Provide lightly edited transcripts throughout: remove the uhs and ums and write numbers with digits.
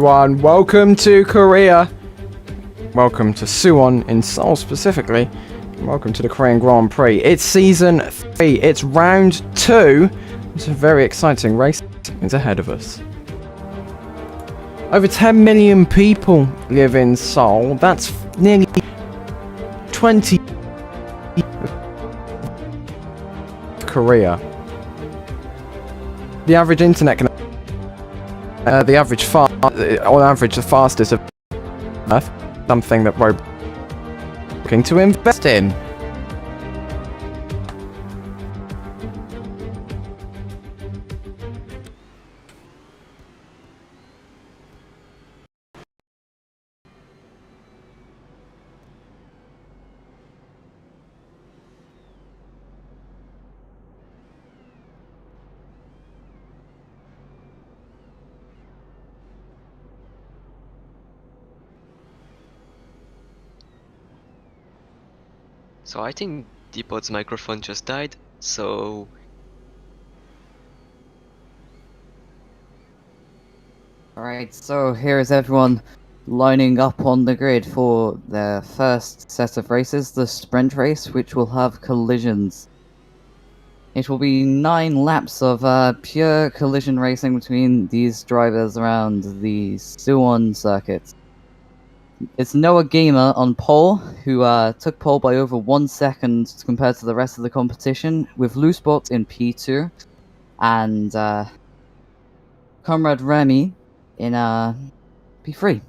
Everyone, welcome to Korea. Welcome to Suwon in Seoul specifically. Welcome to the Korean Grand Prix. It's season 3. It's round 2. It's a very exciting race is ahead of us. Over 10 million people live in Seoul. That's nearly 20 Korea. The average internet connection. On average, the fastest of Earth, something that we're looking to invest in. So I think Deepod's microphone just died, so... Alright, so here's everyone lining up on the grid for their first set of races, the sprint race, which will have collisions. It will be 9 laps of pure collision racing between these drivers around the Suwon circuit. It's Noah Gamer on pole, who took pole by over 1 second compared to the rest of the competition, with Loosebot in P2, and Comrade Remy in P3.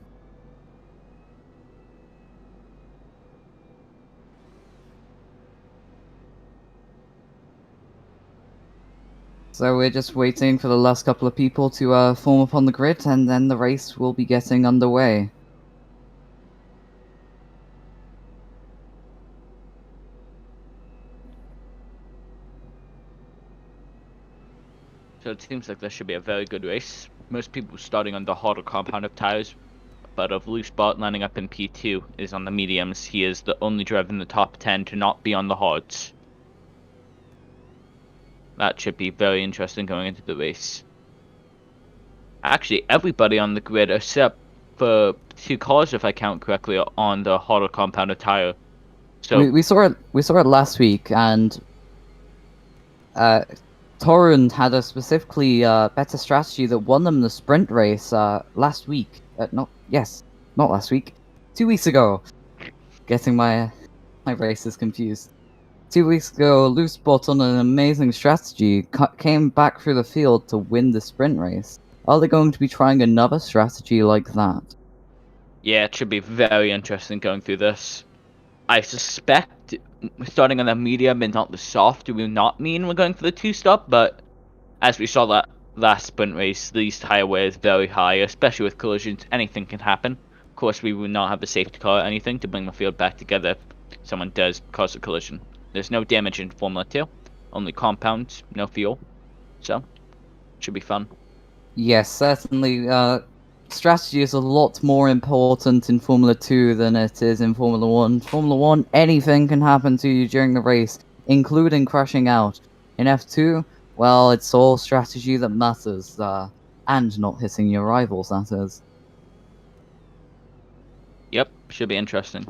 So we're just waiting for the last couple of people to form up on the grid, and then the race will be getting underway. So it seems like this should be a very good race. Most people starting on the harder compound of tires, but of Loosebot landing up in P2 is on the mediums. He is the only driver in the top 10 to not be on the hards. That should be very interesting going into the race. Actually, everybody on the grid except for 2 cars, if I count correctly, are on the harder compounded tire. So We saw it last week, and Torun had a specifically better strategy that won them the sprint race last week. Not last week. 2 weeks ago. Getting my races confused. 2 weeks ago, Loosebot on an amazing strategy came back through the field to win the sprint race. Are they going to be trying another strategy like that? yeah, it should be very interesting going through this. I suspect starting on the medium and not the soft will not mean we're going for the 2-stop, but as we saw that last sprint race, these tire wear is very high, especially with collisions. Anything can happen. Of course, we will not have a safety car or anything to bring the field back together if someone does cause a collision. There's no damage in Formula 2, only compounds, no fuel, so it should be fun. Yes, certainly. Strategy is a lot more important in Formula 2 than it is in Formula 1. Formula 1, anything can happen to you during the race, including crashing out. In F2, well, it's all strategy that matters, and not hitting your rivals, that is. Yep, should be interesting.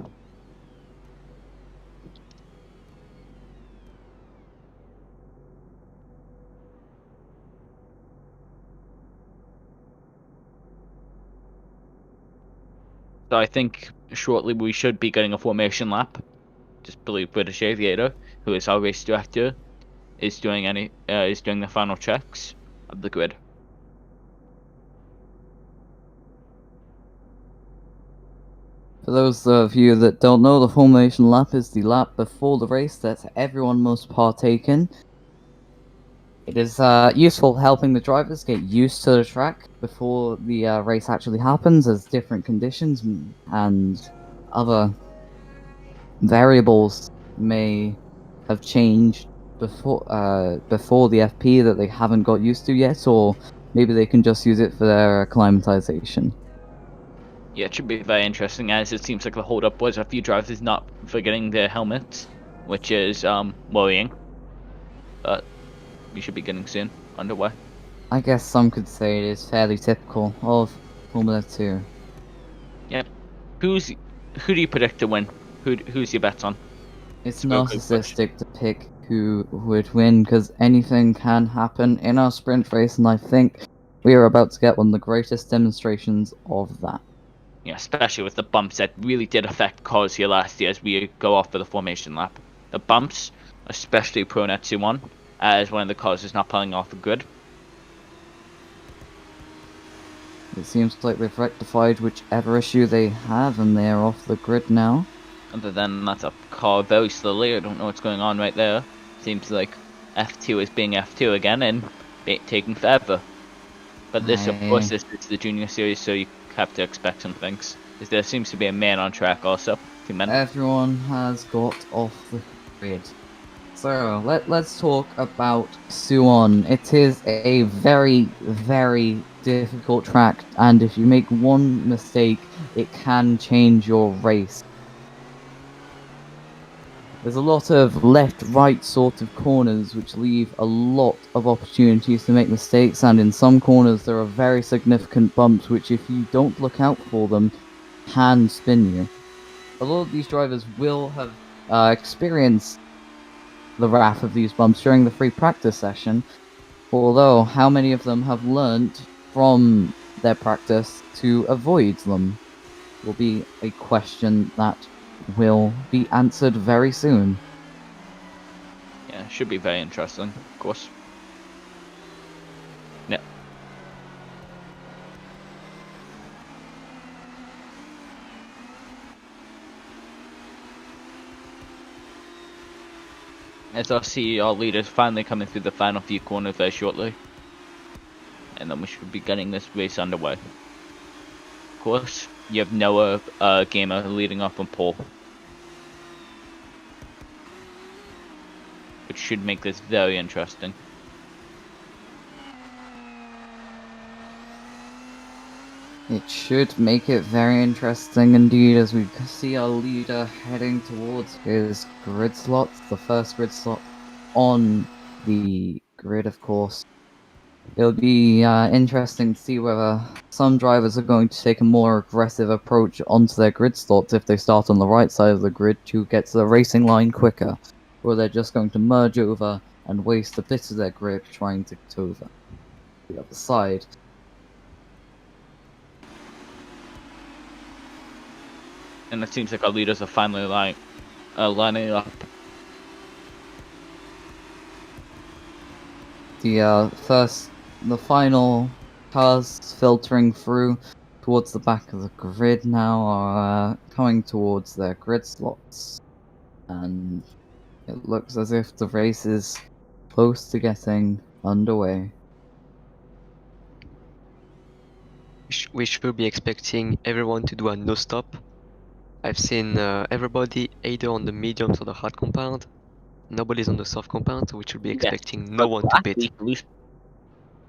So I think shortly we should be getting a formation lap. Just believe British Aviator, who is our race director, is doing the final checks of the grid. For those of you that don't know, the formation lap is the lap before the race that everyone must partake in. It is useful helping the drivers get used to the track before the race actually happens, as different conditions and other variables may have changed before the FP that they haven't got used to yet, or maybe they can just use it for their acclimatization. Yeah, it should be very interesting, as it seems like the holdup was a few drivers not forgetting their helmets, which is worrying. But we should be getting soon underway. I guess some could say it is fairly typical of Formula 2. Yep. Who do you predict to win? Who's your bets on? It's a real good narcissistic to pick who would win because anything can happen in our sprint race, and I think we are about to get one of the greatest demonstrations of that. Yeah, especially with the bumps that really did affect cars here last year as we go off for the formation lap. The bumps, especially prone at 2-1, as one of the cars is not pulling off the grid. It seems like they've rectified whichever issue they have, and they are off the grid now. Other than that's a car very slowly. I don't know what's going on right there. Seems like F2 is being F2 again and taking forever. But this, of course, this is the junior series, so you have to expect some things. There seems to be a man on track also. 2 men. Everyone has got off the grid. So, let's talk about Suwon. It is a very, very difficult track, and if you make one mistake, it can change your race. There's a lot of left-right sort of corners which leave a lot of opportunities to make mistakes, and in some corners there are very significant bumps which, if you don't look out for them, can spin you. A lot of these drivers will have experienced the wrath of these bumps during the free practice session, although how many of them have learnt from their practice to avoid them will be a question that will be answered very soon. Yeah, should be very interesting, of course. Yep. As I see our leaders finally coming through the final few corners very shortly. And then we should be getting this race underway. Of course, you have Noah Gamer leading off on pole. Which should make this very interesting. It should make it very interesting indeed as we see our leader heading towards his grid slot, the first grid slot on the grid, of course. It'll be interesting to see whether some drivers are going to take a more aggressive approach onto their grid slots if they start on the right side of the grid to get to the racing line quicker, or they're just going to merge over and waste a bit of their grip trying to get over the other side. And it seems like our leaders are finally lining up. The final cars filtering through towards the back of the grid now are coming towards their grid slots, and it looks as if the race is close to getting underway. We should be expecting everyone to do a no stop. I've seen everybody either on the mediums or the hard compound. Nobody's on the soft compound, so we should be expecting no one to pit.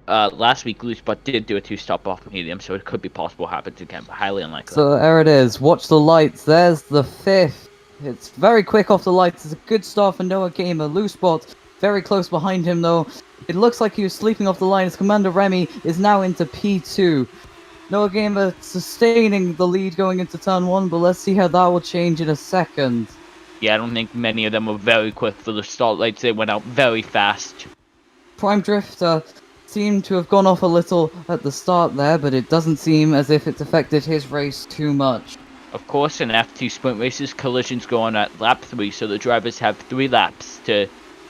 Last week, Loosebot did do a 2-stop off medium, so it could be possible happens again, but highly unlikely. So there it is. Watch the lights. There's the fifth. It's very quick off the lights. It's a good start for Noah Gamer. Loosebot very close behind him, though. It looks like he was sleeping off the line as Commander Remy is now into P2. Noah Gamer sustaining the lead going into turn 1, but let's see how that will change in a second. Yeah, I don't think many of them were very quick for the start lights. They went out very fast. Prime Drifter seemed to have gone off a little at the start there, but it doesn't seem as if it's affected his race too much. Of course, in F2 sprint races, collisions go on at lap 3, so the drivers have 3 laps to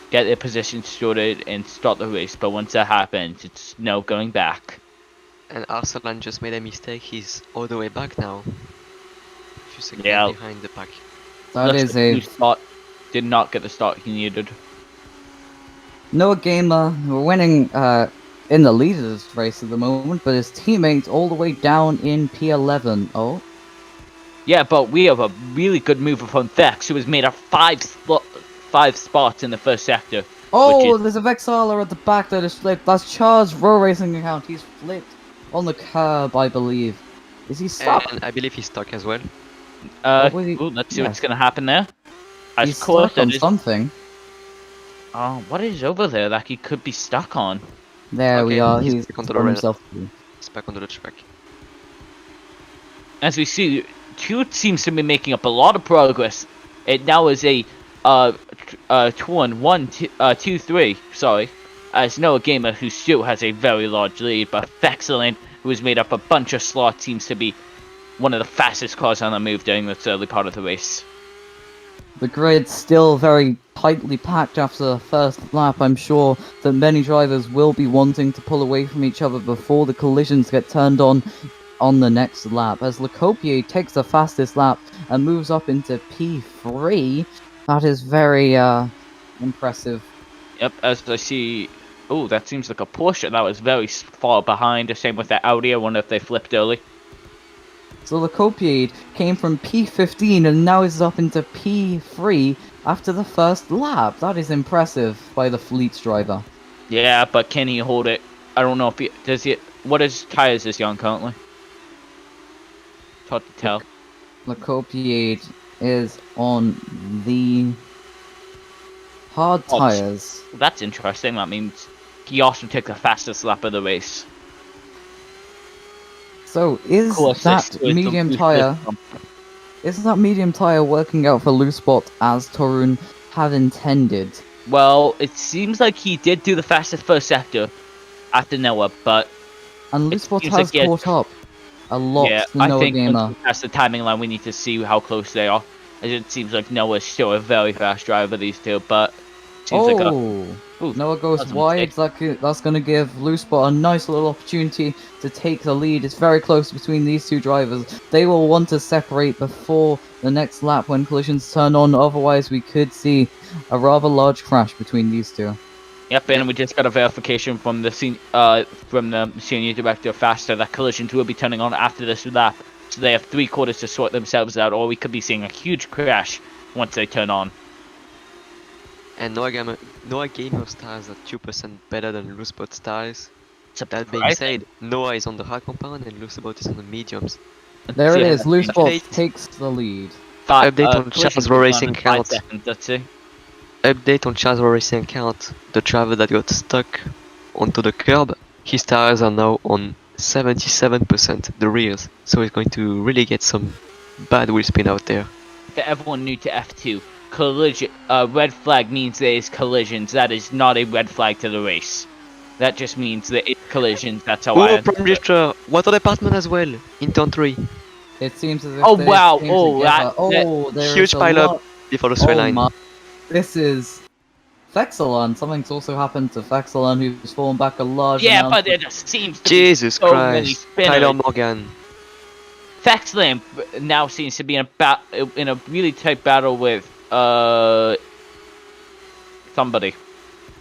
get their positions sorted and start the race. But once that happens, it's no going back. And Arsalan just made a mistake. He's all the way back now. A few seconds behind the pack. That is a spot. Did not get the start he needed. Noah Gamer, we're winning in the lead of this race at the moment, but his teammates all the way down in P11. Oh. Yeah, but we have a really good mover from Vex, who has made a 5 spots in the first sector. Oh, there's a Vexala at the back that is flipped. That's Char's row racing account. He's flipped on the curb, I believe. Is he stuck? And I believe he's stuck as well. Let's see what's gonna happen there. He's stuck on something. Oh, what is over there that he could be stuck on? There we are. He's back on on himself. He's back onto the track. as we see, two seems to be making up a lot of progress. It now is a 2-1, 2-3, as Noah Gamer, who still has a very large lead, but Fexcellent, who has made up a bunch of slots, seems to be one of the fastest cars on the move during this early part of the race. The grid's still very tightly packed after the first lap. I'm sure that many drivers will be wanting to pull away from each other before the collisions get turned on the next lap. As Lecopier takes the fastest lap and moves up into P3, that is very impressive. Yep, as I see... Oh, that seems like a Porsche that was very far behind. The same with the Audi. I wonder if they flipped early. So Lecopier came from P15 and now is up into P3 after the first lap. That is impressive by the Fleets driver. Yeah, but can he hold it? I don't know if he... Does he... What is tires is he on currently? It's hard to tell. Lecopier is on the hard tires. That's interesting. That means he also took the fastest lap of the race. So is that medium tire? Is that medium tire working out for Loosebot as Torun had intended? Well, it seems like he did do the fastest first sector after Noah, but and Loosebot has caught up a lot to Noah I think Gamer. That's the timing line. We need to see how close they are. As it seems like Noah's still a very fast driver, these two, but seems like Noah goes wide. That's going to give Loosebot a nice little opportunity to take the lead. It's very close between these two drivers. They will want to separate before the next lap when collisions turn on. Otherwise, we could see a rather large crash between these two. Yep, and we just got a verification from the senior director of Faster that collisions will be turning on after this lap. So they have 3 quarters to sort themselves out, or we could be seeing a huge crash once they turn on. And Noah Gamer's tires are 2% better than Loosebot's tires. That being Surprising. said, Noah is on the hard compound and Loosebot is on the mediums. There it Yeah. is. Loosebot Update. takes the lead. Update on collisions Charles will be Racing done in 5 count. seconds, let's see. Update on Charles Racing account. The driver that got stuck onto the curb, his tires are now on 77%, the rears. So he's going to really get some bad wheel spin out there. For everyone new to F2, collision, red flag means there is collisions. That is not a red flag to the race. That just means there is collisions. That's how I. Prime Minister, water department as well in turn 3. It seems as if Oh, they wow. came Oh, together. that- There Huge is a pile up lot. before the straight line. My. This is Fexelon. Something's also happened to Fexelon, who's fallen back a large Yeah, amount. but there just seems to Jesus be so many Christ, spinners. Tyler Morgan. Fexlam now seems to be in a really tight battle with somebody.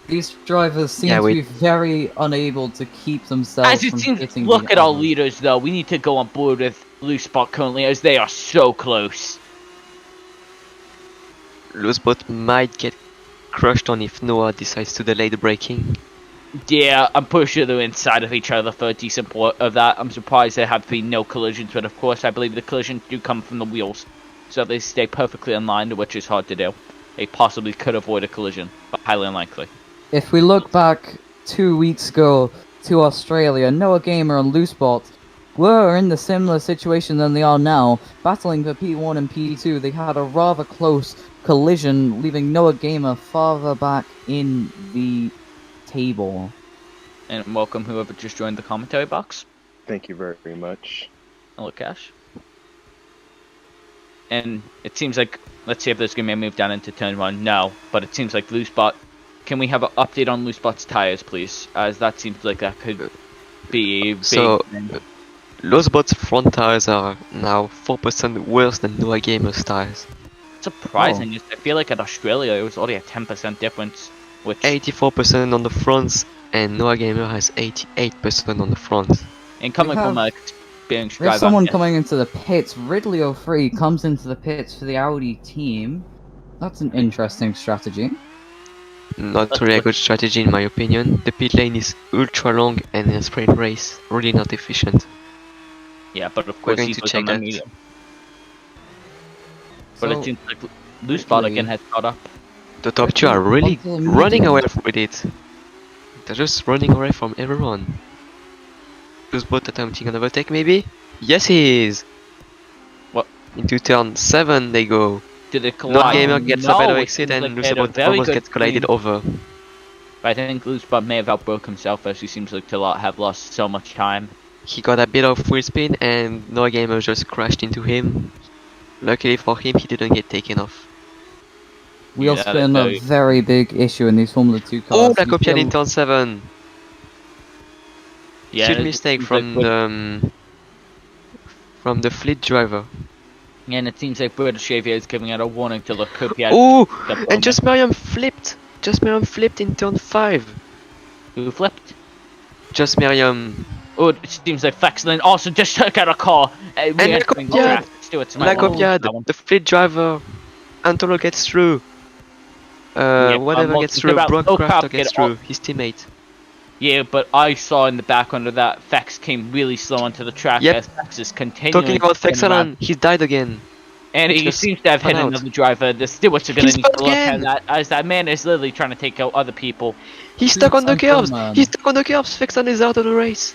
These drivers seem Yeah, to we- be very unable to keep themselves As it from seems, hitting look the at our others. leaders though. We need to go on board with Loose Spot currently, as they are so close. Loosebot might get crushed on if Noah decides to delay the braking. Yeah, I'm pretty sure they're inside of each other for a decent part of that. I'm surprised there have been no collisions, but of course I believe the collisions do come from the wheels. So they stay perfectly in line, which is hard to do. They possibly could avoid a collision, but highly unlikely. If we look back 2 weeks ago to Australia, Noah Gamer and Loosebot were in the similar situation than they are now, battling for P1 and P2. They had a rather close collision, leaving Noah Gamer farther back in the table. And welcome whoever just joined the commentary box. Thank you very much. Hello, Cash. And it seems like, let's see if there's going to be a move down into turn 1. No, but it seems like Loosebot. Can we have an update on Loosebot's tires, please? As that seems like that could be a big thing. Loosebot's front tires are now 4% worse than Noah Gamer's tires. Surprising. I feel like at Australia it was only a 10% difference. Which 84% on the fronts, and Noah Gamer has 88% on the fronts. and coming We from have- an experienced We have driver, someone yeah. coming into the pits. Ridley O'Free comes into the pits for the Audi team. That's an interesting strategy. Not really a good strategy in my opinion. The pit lane is ultra long and in a sprint race, really not efficient. Yeah, but of We're course going he's to on check the that. medium. But So, it seems like Loosebot Ridley- again has caught up. The top two are really Onto the running medium. away with it. They're just running away from everyone. Loosebot attempting an overtake maybe? Yes he is! Into turn 7 they go. Did it No collide? gamer gets a No, better it exit seems and like they had a Loosebot very almost good gets collided team. over. But I think Loosebot may have outbroke himself as he seems like to have lost so much time. He got a bit of wheel spin and no gamer just crashed into him. Luckily for him, he didn't get taken off. Wheel Yeah, spin, that's a very- very big issue in these Formula 2 Oh, cars. Black You Opian in feel- turn 7. Yeah, Huge it mistake seems like from the fleet driver. and it seems like British Xavier is giving out a warning to the Copiad. Oh, and just Miriam flipped. Just Miriam flipped in turn 5. Who flipped? Just Miriam. Oh, it seems like Fexlin also just took out a car. And Re-entering the Lacopiad. track. Stewart's might want to Lacopiad, that one. the fleet driver. Antolo gets through. Yeah, Whatever gets through. about Brock no Crafter crap gets get all- through. His teammate. Yeah, but I saw in the background of that Fex came really slow onto the track Yep. as Fex is continuing. Talking about to spin around. Fexalan, he died again. And he just seems to have hit spun out. another driver. The stewards are gonna He's need to spun look at again. that as that man is literally trying to take out other people. He's stuck on the Toots and curbs. Broman. He's stuck on the curbs. Fexalan is out of the race.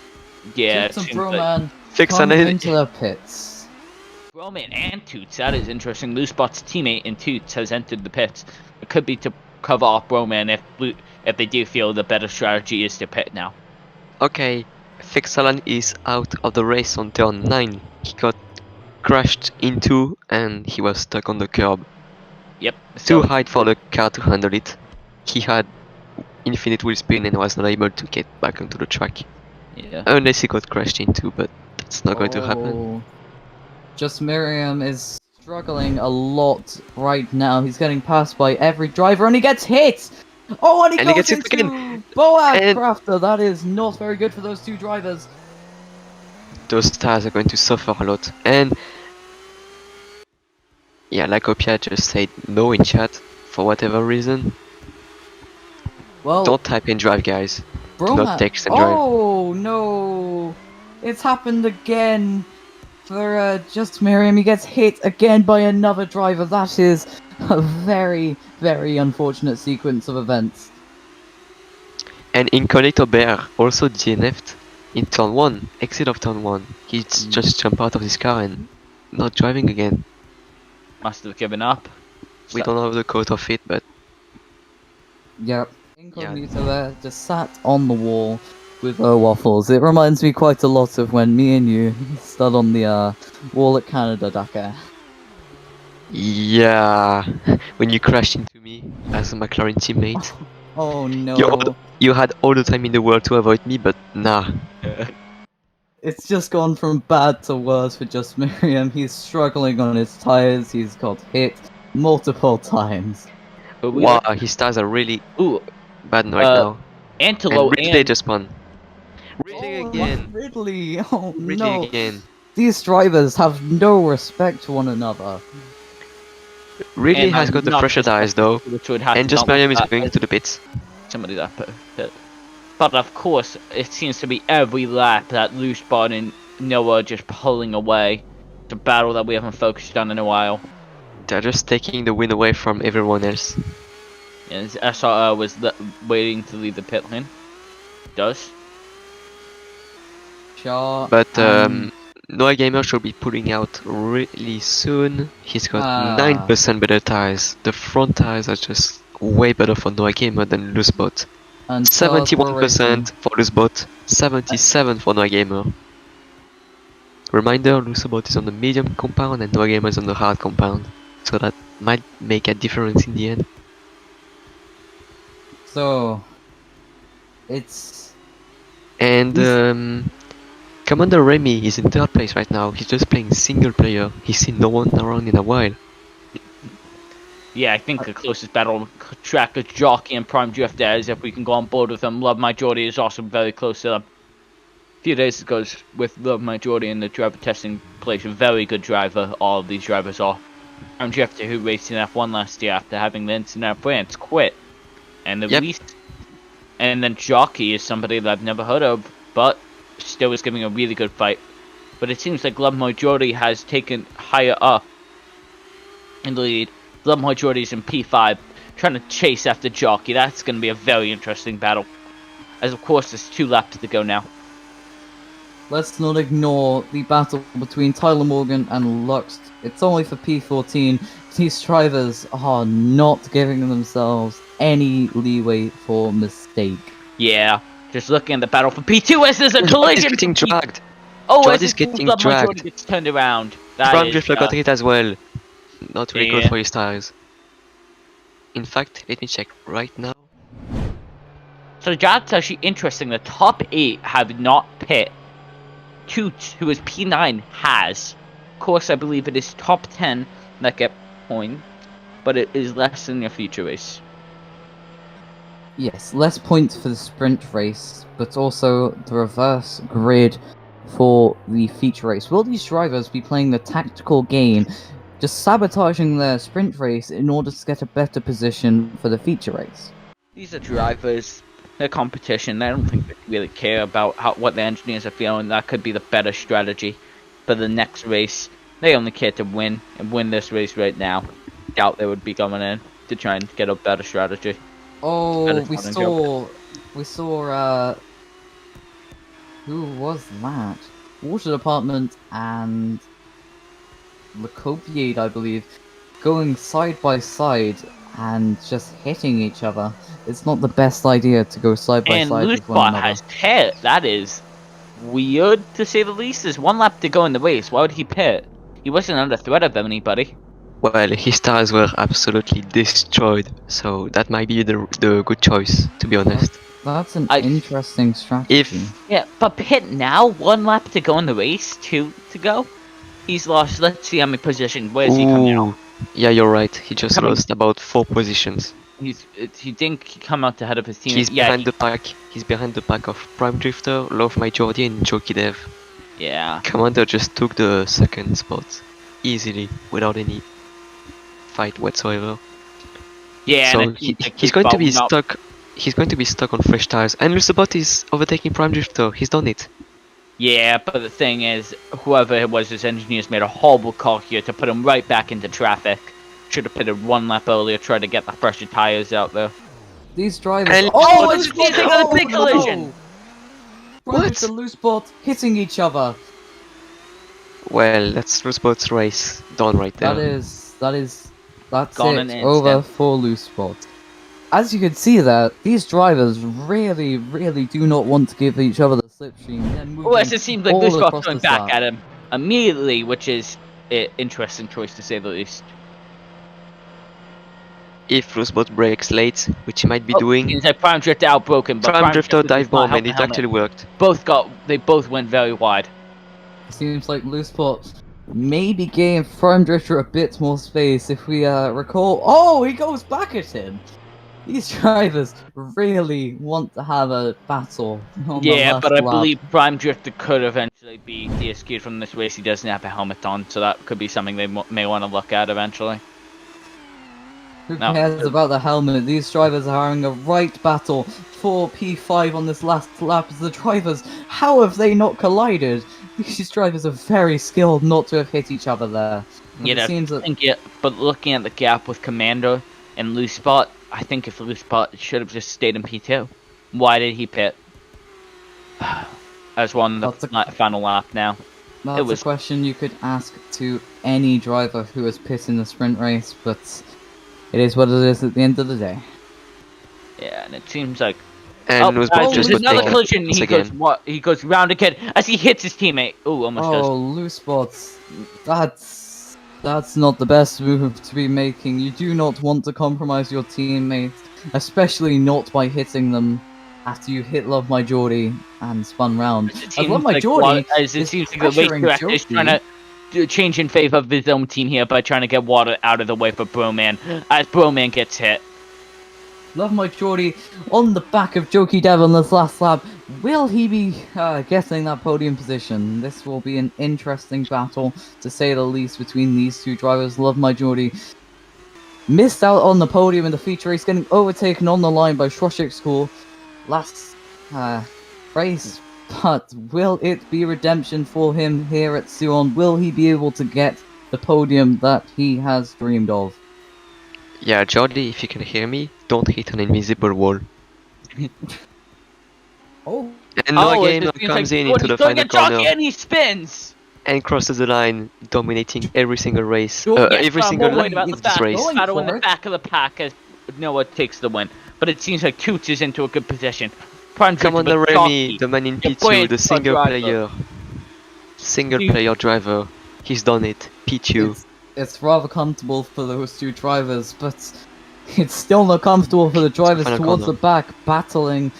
Yeah, it Toots and seems like Broman Fexalan come is. into the pits. Roman and Toots. That is interesting. Loosebot's teammate in Toots has entered the pits. It could be to cover off Roman if they do feel the better strategy is to pit now. Okay, Fexalan is out of the race on turn 9. He got crashed into and he was stuck on the curb. Yep. Too high for the car to handle it. He had infinite wheel spin and was not able to get back onto the track. Yeah. Unless he got crashed into, but that's not going to happen. Oh. Just Miriam is struggling a lot right now. He's getting passed by every driver and he gets hit! Oh, and he And he goes gets hit into Boaz And- Crafter. That is not very good for those two drivers. Those tires are going to suffer a lot. And yeah, Lacopia just said no in chat for whatever reason. Well, Don't type in drive, guys. Broman. not text and drive. Oh no! It's happened again for just Miriam. He gets hit again by another driver. That is a very, very unfortunate sequence of events. And Incognito Bear also DNF'd in turn 1, exit of turn 1. He just jumped out of his car and not driving again. Must have given up. We don't know the cause of it, but Yep. Incognito there just sat on the wall with waffles. It reminds me quite a lot of when me and you stood on the wall at Canada, Dakar. yeah, when you crashed into me as a McLaren teammate. Oh no. You had all the time in the world to avoid me, but nah. It's just gone from bad to worse for just Miriam. He's struggling on his tires. He's got hit multiple times. But we Wow, his tires are really Ooh, bad right now. Antelo And Ridley and just spun. Ridley Oh, again. Ridley! Oh Ridley no! again. These drivers have no respect for one another. Ridley And has I'm got the not fresher tires though. which would have And to just not Mariam is look going at to the pits. somebody that pit. But of course, it seems to be every lap that Loosebot and Noah just pulling away. It's a battle that we haven't focused on in a while. They're just taking the win away from everyone else. And SRR was waiting to leave the pit lane. Does. Sure. But Noah Gamer should be pulling out really soon. He's got 9% better tires. The front tires are just way better for Noah Gamer than Loosebot. And cars were racing. 71% for Loosebot, 77 for Noah Gamer. Reminder, Loosebot is on the medium compound and Noah Gamer is on the hard compound. So that might make a difference in the end. So, it's And Commander Remy is in 3rd place right now. He's just playing single player. He's seen no one around in a while. Yeah, I think the closest battle track is Jockey and Prime Drift as if we can go on board with them. Love My Jordy is also very close to them. A few days ago with Love My Jordy in the driver testing place, a very good driver. All of these drivers are. Prime Drifter, who raced in F1 last year after having the incident in France, quit. And and then Jockey is somebody that I've never heard of, but still is giving a really good fight. But it seems like Love My Jordy has taken higher up in the lead. Love My Jordy's in P5, trying to chase after Jockey. That's going to be a very interesting battle. As of course, there's 2 laps to go now. let's not ignore the battle between Tyler Morgan and Lux It's only for P14. These drivers are not giving themselves any leeway for mistake. Yeah, just looking at the battle for P2 as there's a Jordi is collision. getting for P- dragged. Oh, Jordi as is it getting moves up, my Jordan dragged. gets turned around. That Prime is, Drifter got hit as well. Not really good yeah. for his tires. In fact, let me check right now. So that's actually interesting. The top 8 have not pit. Toots, who is P9, has. Of course, I believe it is top 10 that get points, but it is less than your feature race. Yes, less points for the sprint race, but also the reverse grid for the feature race. Will these drivers be playing the tactical game, just sabotaging their sprint race in order to get a better position for the feature race? These are drivers, they're competition. I don't think they really care about what the engineers are feeling. That could be the better strategy for the next race. They only care to win and win this race right now. Doubt they would be coming in to try and get a better strategy. Oh, Better we fun and saw, who was that? Water Department and Lecopiade, I believe, going side by side and just hitting each other. It's not the best idea to go side by And side Loose with one Spot another. has pit. That is weird to say the least. There's one lap to go in the race. Why would he pit? He wasn't under threat of anybody. Well, his tires were absolutely destroyed, so that might be the good choice, to be honest. That's an I- interesting strategy. Yeah, but pit now. 1 lap to go in the race. 2 to go. He's lost. Let's see how many positions. Where's he coming out? Yeah, you're right. He just Coming- lost about 4 positions. He didn't come out ahead of his team. He's yeah, behind the pack. He's behind the pack of Prime Drifter, Love My Jordi, and Jockey Dev. yeah. Commander just took the second spot easily, without any fight whatsoever. Yeah, So and it seems like he's Loose going to Spot be will not- stuck. He's going to be stuck on fresh tires, and Lucebot is overtaking Prime Drifter. He's done it. Yeah, but the thing is, whoever it was, his engineers made a horrible call here to put him right back into traffic. Should have pitted 1 lap earlier, tried to get the fresher tires out there. These drivers. And- Oh, it's they got a big collision! What? The loose bot hitting each other. Well, that's Lucebot's race done right there. That's Gone it. in an Over instant. for loose spot. As you can see there, these drivers really, really do not want to give each other the slipstream. They're moving Oh, as it seems like all Loose Spot's across going the back lap. at him immediately, which is an interesting choice to say the least. If Lucebot breaks late, which he might be Oh, doing, Seems like Prime Drifter outbroken, but Prime Drifter does dive not bomb, help and the it helmet. actually worked. They both went very wide. Seems like loose spot maybe gave Firm Drifter a bit more space if we recall. Oh, he goes back at him! These drivers really want to have a battle on the Yeah, last but I lap. believe Prime Drifter could eventually be DSQ'd from this race. He doesn't have a helmet on, so that could be something they may want to look at eventually. Who No. cares about the helmet? These drivers are having a right battle for P5 on this last lap. The drivers, how have they not collided? These drivers are very skilled not to have hit each other there. But Yeah, it seems that but looking at the gap with Commander and Loose Spot, I think if Loose Spot should have just stayed in P2. Why did he pit? As one the That's final lap now. that's was- a question you could ask to any driver who has pit in the sprint race, but it is what it is at the end of the day. Yeah, and it seems like And Lucebot just there's got another taken collision. once He again. goes what? He goes round again as he hits his teammate. Ooh, almost does. Oh, loose spots. That's not the best move to be making. You do not want to compromise your teammates, especially not by hitting them after you hit Love My Geordie and spun round. As it As Love seems My like Geordie as it is seems like the race pressuring director is Geordie. trying to change in favor of his own team here by trying to get water out of the way for Broman as Broman gets hit. Love My Geordie on the back of Jokey Dev on this last lap. Will he be getting that podium position? This will be an interesting battle, to say the least, between these two drivers. Love My Geordie missed out on the podium in the feature race, getting overtaken on the line by Shroshik School last race. But will it be redemption for him here at Suwon? Will he be able to get the podium that he has dreamed of? Yeah, Jordi, if you can hear me, don't hit an invisible wall. Oh, And no it gamer seems comes like in into Jordy's the going final at Jockey corner. and he spins. and crosses the line, dominating every single race, Sure, Yes, every but I'm single more worried about the It's this back. race. going Battle in for the it. back of the pack as Noah takes the win. But it seems like Toots is into a good position. Prime Come on, but the Remy, Jockey, the man in your P2, the brilliant driver. single player driver. He's done it. P2. It's rather comfortable for those two drivers, but it's still not comfortable for the drivers Final towards corner. the back battling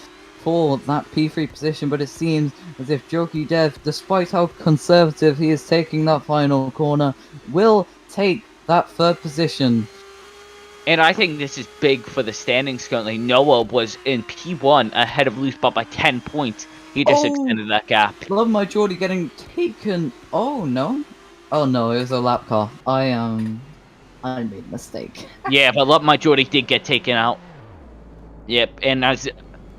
for that P3 position. But it seems as if Joki Dev, despite how conservative he is taking that final corner, will take that third position. And I think this is big for the standings currently. Noah was in P1 ahead of Loosebot by 10 points. He just extended that gap. Love my Geordie getting taken. Oh no. Oh no, it was a lap car. I made a mistake. Yeah, but Love My Jordy did get taken out. Yep, and as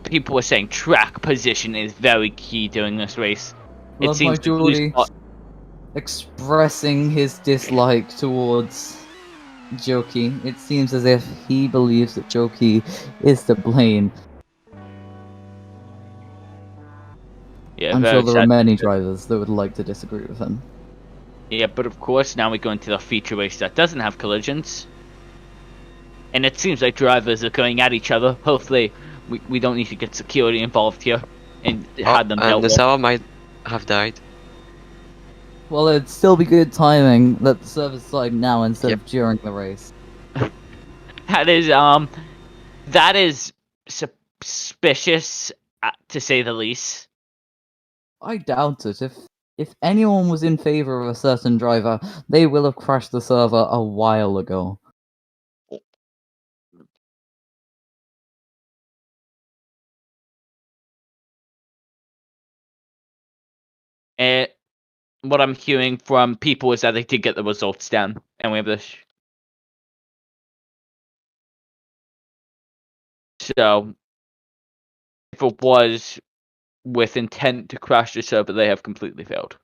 people were saying, track position is very key during this race. It Love my seems like Geordie Loosebot. expressing his dislike towards Joki. It seems as if he believes that Joki is to blame. Yeah, I'm very sure there are sad. many drivers that would like to disagree with him. Yeah, but of course, now we go into the feature race that doesn't have collisions. And it seems like drivers are going at each other. Hopefully, we don't need to get security involved here and have them dealt And the with. server might have died. Well, it'd still be good timing that the server's starting now instead Yep. of during the race. That is suspicious, to say the least. I doubt it. If anyone was in favor of a certain driver, they will have crashed the server a while ago. And what I'm hearing from people is that they did get the results down, and we have this. So, if it was with intent to crash the server, they have completely failed.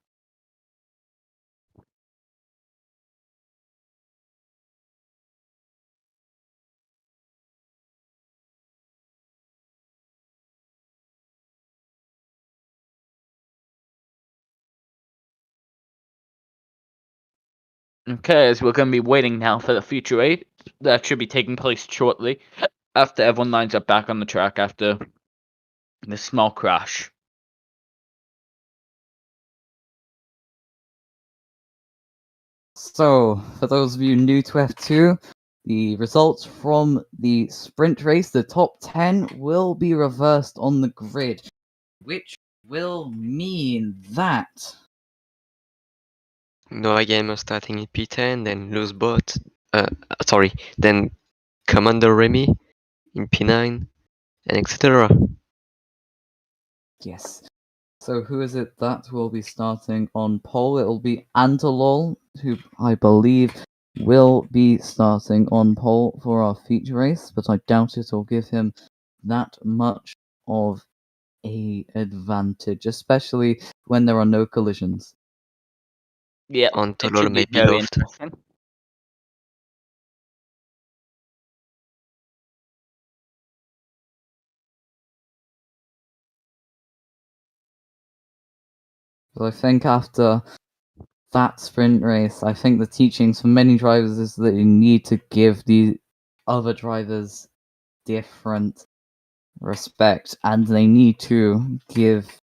Okay, as we're going to be waiting now for the future 8. That should be taking place shortly after everyone lines up back on the track after the small crash. So, for those of you new to F2, the results from the sprint race, the top 10, will be reversed on the grid, which will mean that Noah Gamer starting in P10, then Loosebot, sorry, then Commander Remy in P9, and etc. yes. So who is it that will be starting on pole? It will be Antalol, who I believe will be starting on pole for our feature race, but I doubt it will give him that much of a advantage, especially when there are no collisions. Yeah, On it Tolol should be may be very loved. interesting. So I think after that sprint race, I think the teachings for many drivers is that you need to give the other drivers different respect, and they need to give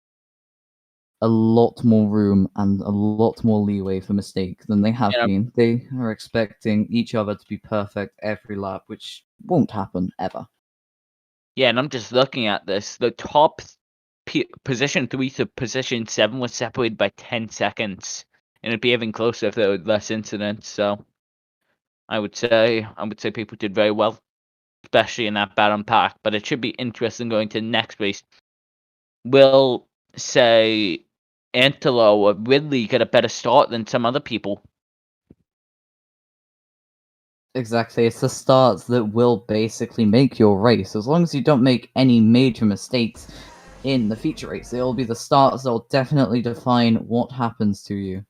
a lot more room and a lot more leeway for mistakes than they have Yeah, been. They are expecting each other to be perfect every lap, which won't happen ever. yeah, and I'm just looking at this. The top position 3 to position 7 was separated by 10 seconds, and it'd be even closer if there were less incidents. So, I would say people did very well, especially in that battle pack. But it should be interesting going to the next race. Will say Antelo or Ridley get a better start than some other people? Exactly, it's the starts that will basically make your race. As long as you don't make any major mistakes in the feature race, it'll be the starts that will definitely define what happens to you.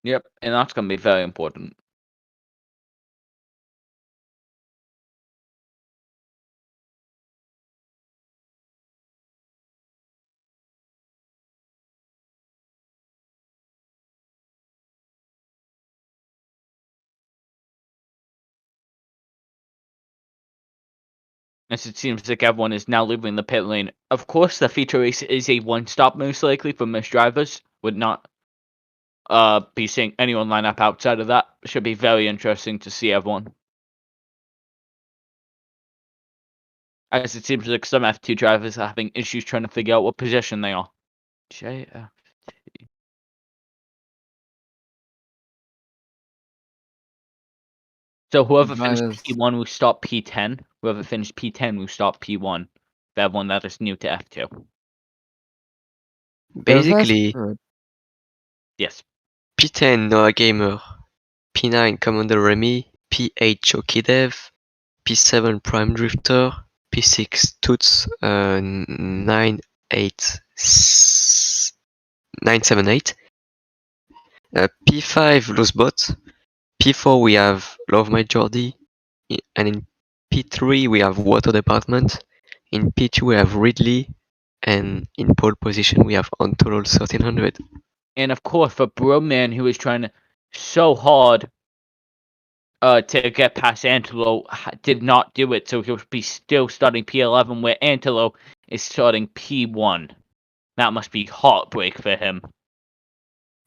Yep, and that's going to be very important. as it seems like everyone is now leaving the pit lane. Of course, the feature race is a one-stop most likely for most drivers. Would not be seeing anyone line up outside of that. Should be very interesting to see everyone. As it seems like some F2 drivers are having issues trying to figure out what position they are. JF. So whoever finished Drivers. P1 will start P10. Whoever finished P10 will start P1. For everyone that is new to F2. The reverse Basically, grid. Yes. P10 Noah Gamer, P9 Commander Remy, P8 Choki Dev, P7 Prime Drifter, P6 Toots 978, P5 Loosebot, P4 we have Love My Jordi, and in P3 we have Water Department, in P2 we have Ridley, and in pole position we have on total 1300. And of course, for Broman, who is trying so hard to get past Antelo, did not do it, so he'll be still starting P11, where Antelo is starting P1. That must be heartbreak for him.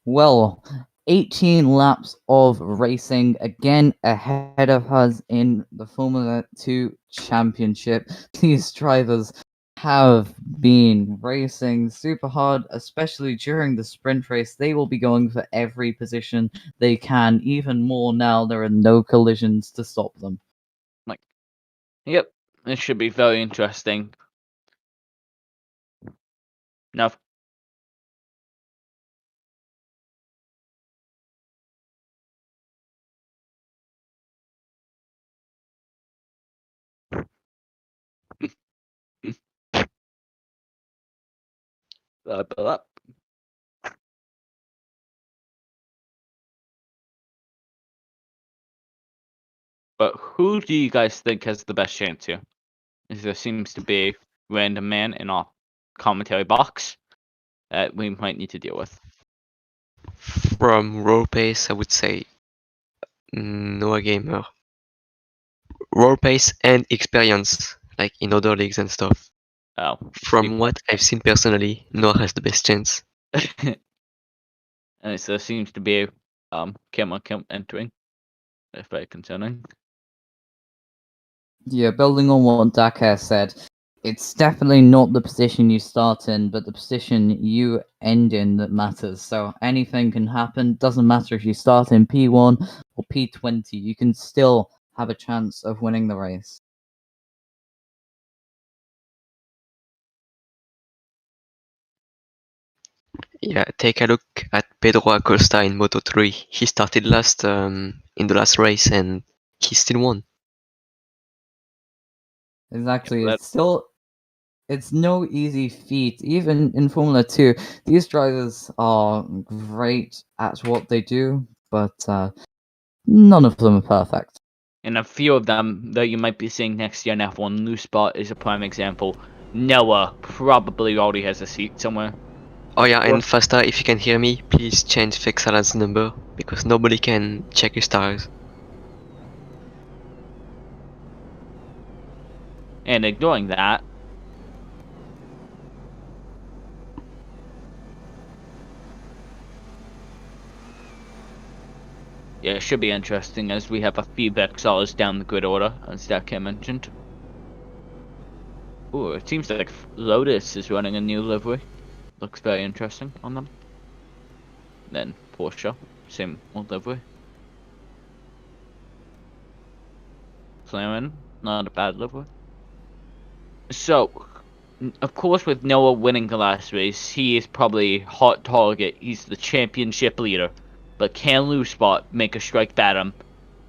Well, 18 laps of racing again ahead of us in the Formula 2 Championship. These drivers have been racing super hard, especially during the sprint race. They will be going for every position they can, even more now there are no collisions to stop them. Yep, this should be very interesting. Now, but who do you guys think has the best chance here? As there seems to be a random man in our commentary box that we might need to deal with. From roll pace, I would say Noah Gamer. Roll pace and experience, like in other leagues and stuff. Oh, From what I've seen personally, Noah has the best chance. and so there seems to be a camera entering. That's very concerning. Yeah, building on what Dakar said, it's definitely not the position you start in, but the position you end in that matters. So anything can happen. Doesn't matter if you start in P1 or P20, you can still have a chance of winning the race. Yeah, take a look at Pedro Acosta in Moto3. He started last in the last race and he still won. Exactly. That- It's no easy feat. Even in Formula 2, these drivers are great at what they do, but none of them are perfect. And a few of them that you might be seeing next year in F1, Loose Spot is a prime example. Noah probably already has a seat somewhere. Oh yeah, and Fasta, if you can hear me, please change Fexala's number, because nobody can check his tires. And ignoring that, yeah, it should be interesting as we have a few Vexalas down the grid order, as Dakar mentioned. Ooh, it seems like Lotus is running a new livery. Looks very interesting on them. Then Porsche, same old livery. Flamin, not a bad livery. So, of course, with Noah winning the last race, he is probably hot target. He's the championship leader. But can Loose Spot make a strike at him?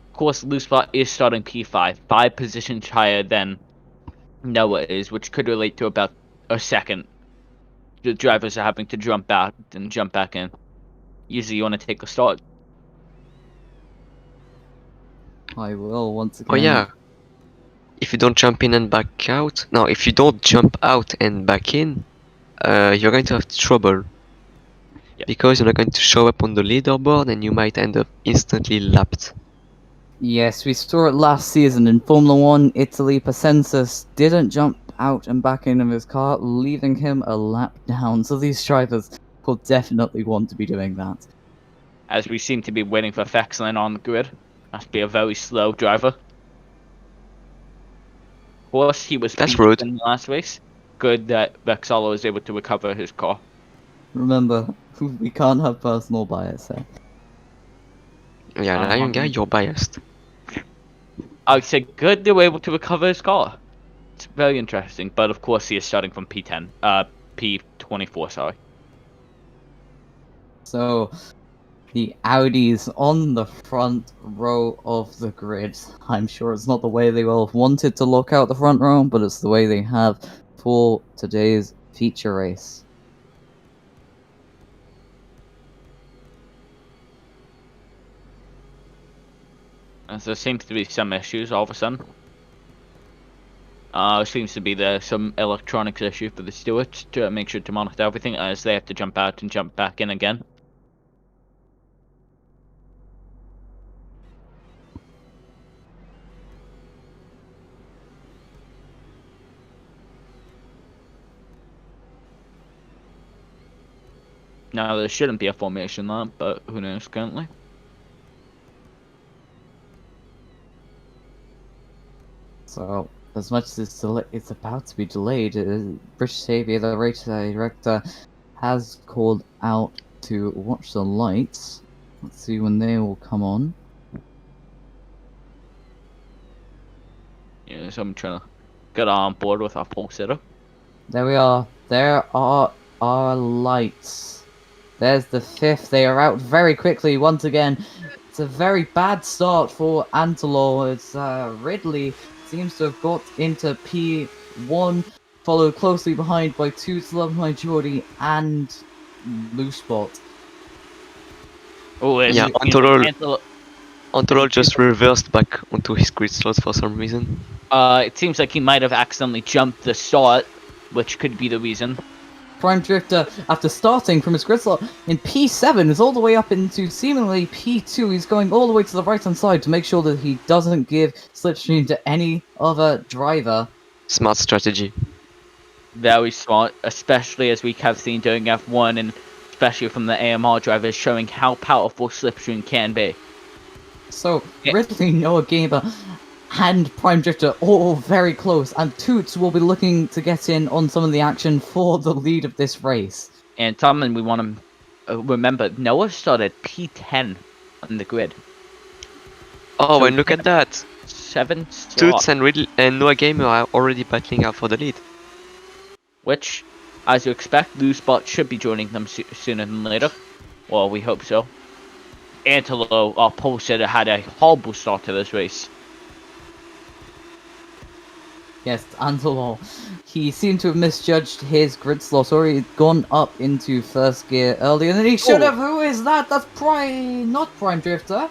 Of course, Loose Spot is starting P5, 5 positions higher than Noah is, which could relate to about a second. The drivers are having to jump out and jump back in. Usually you want to take a start. I will once again. Oh yeah, if you don't jump in and back out, no, if you don't jump out and back in, you're going to have trouble. Yeah. Because you're not going to show up on the leaderboard and you might end up instantly lapped. Yes, we saw it last season in Formula 1 Italy. Pacensis didn't jump out and back in of his car, leaving him a lap down. So these drivers will definitely want to be doing that. As we seem to be waiting for Fexlin on the grid. Must be a very slow driver. Of course, he was That's beaten rude. in the last race. Good that Vexala was able to recover his car. Remember, we can't have personal bias here. Yeah, Lion Guy, you're biased. I said good they were able to recover his car. It's very interesting, but of course he is starting from P10, P24, sorry. So, the Audis on the front row of the grid. I'm sure it's not the way they will have wanted to look out the front row, but it's the way they have for today's feature race. As there seems to be some issues all of a sudden. Seems to be there some electronics issue for the stewards to make sure to monitor everything as they have to jump out and jump back in again. Now there shouldn't be a formation lap, but who knows currently. So, as much as it's about to be delayed, British Xavier, the race director, has called out to watch the lights. Let's see when they will come on. Yeah, so I'm trying to get on board with our pole sitter. There we are. There are our lights. There's the fifth. They are out very quickly once again. It's a very bad start for Antelor. It's Ridley seems to have got into P1, followed closely behind by Toots, Love My Geordie, and Loosebot. Oh, Yeah, Antorol just reversed back onto his grid slot for some reason. It seems like he might have accidentally jumped the start, which could be the reason. Prime Drifter, after starting from his grid slot in P7, is all the way up into seemingly P2. He's going all the way to the right-hand side to make sure that he doesn't give slipstream to any other driver. Smart strategy. Very smart, especially as we have seen during F1 and especially from the AMR drivers showing how powerful slipstream can be. So, Yeah. Ridley, Noah Gamer, and Prime Drifter all very close, and Toots will be looking to get in on some of the action for the lead of this race. And Tom, and we want to remember, Noah started P10 on the grid. Oh, So and look at that! 7 Toots and Riddle and Noah Gamer are already battling out for the lead. which, as you expect, Loosebot should be joining them sooner than later. Well, we hope so. Antelo, our pole sitter, had a horrible start to this race. Yes, Antelor. He seemed to have misjudged his grid slot, or he'd gone up into first gear earlier than he should have. Who is that? That's not Prime Drifter.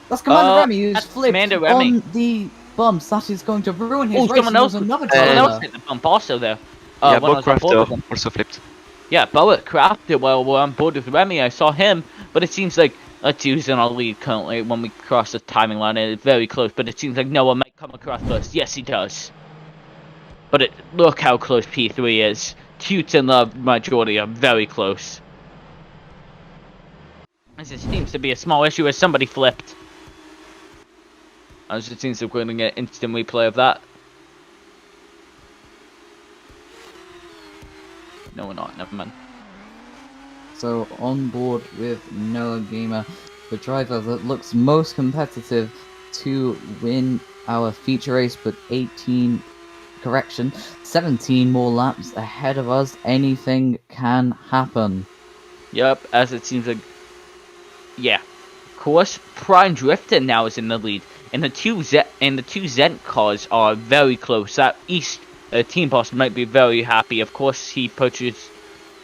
That's Commander Remy, who's that's flipped Commander Remy. on the bumps. That is going to ruin his race. Someone else, Another someone else driver. hit the bump also there. Yeah, when I was on board with Bowcrafter him. also flipped. Yeah, Boat Crafter, well, we're on board with Remy. I saw him, but it seems like let's use in our lead currently when we cross the timing line. It's very close, but it seems like Noah might come across first. Yes, he does. But look how close P3 is. Toots and Love Majority are very close. This seems to be a small issue as somebody flipped. As it seems like we're going to get an instant replay of that. No, we're not. Never mind. So on board with Noah Gamer, the driver that looks most competitive to win our feature race, but 17 more laps ahead of us. Anything can happen. Yep, as it seems like, yeah. Of course, Prime Drifter now is in the lead, and the two Zent cars are very close. That East team boss might be very happy. Of course, he purchased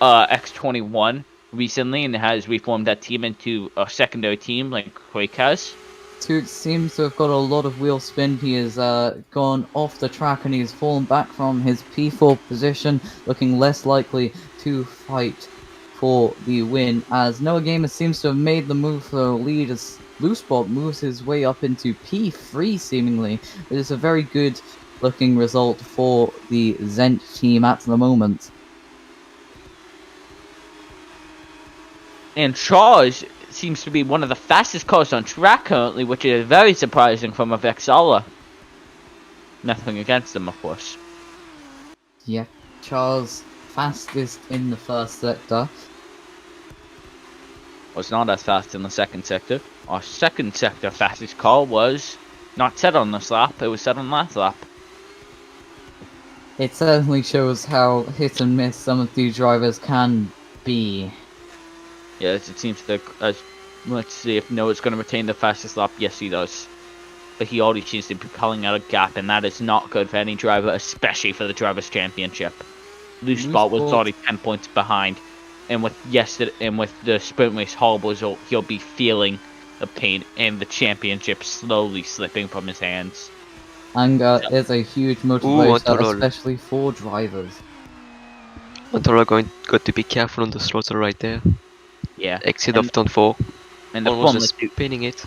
X21 recently and has reformed that team into a secondary team like Quake has. Toots seems to have got a lot of wheel spin. He has gone off the track and he's fallen back from his P4 position, looking less likely to fight for the win. As Noah Gamer seems to have made the move for the lead, as Loosebot moves his way up into P3 seemingly. It is a very good looking result for the Zent team at the moment. And Charles seems to be one of the fastest cars on track currently, which is very surprising from a Vexala. Nothing against them, of course. Yeah, Charles fastest in the first sector. Was not as fast in the second sector. Our second sector fastest car was not set on this lap, it was set on last lap. It certainly shows how hit and miss some of these drivers can be. Yes, it seems that, let's see if Noah's going to retain the fastest lap. Yes, he does. But he already seems to be culling out a gap, and that is not good for any driver, especially for the Drivers' Championship. Loosebot was already 10 points behind, and with the sprint race horrible result, he'll be feeling the pain and the championship slowly slipping from his hands. Anger is a huge motivator, especially for drivers. Montoro got to be careful on the slaughter right there. Yeah. Exit of turn 4. And the Almost Formula just 2, spinning it.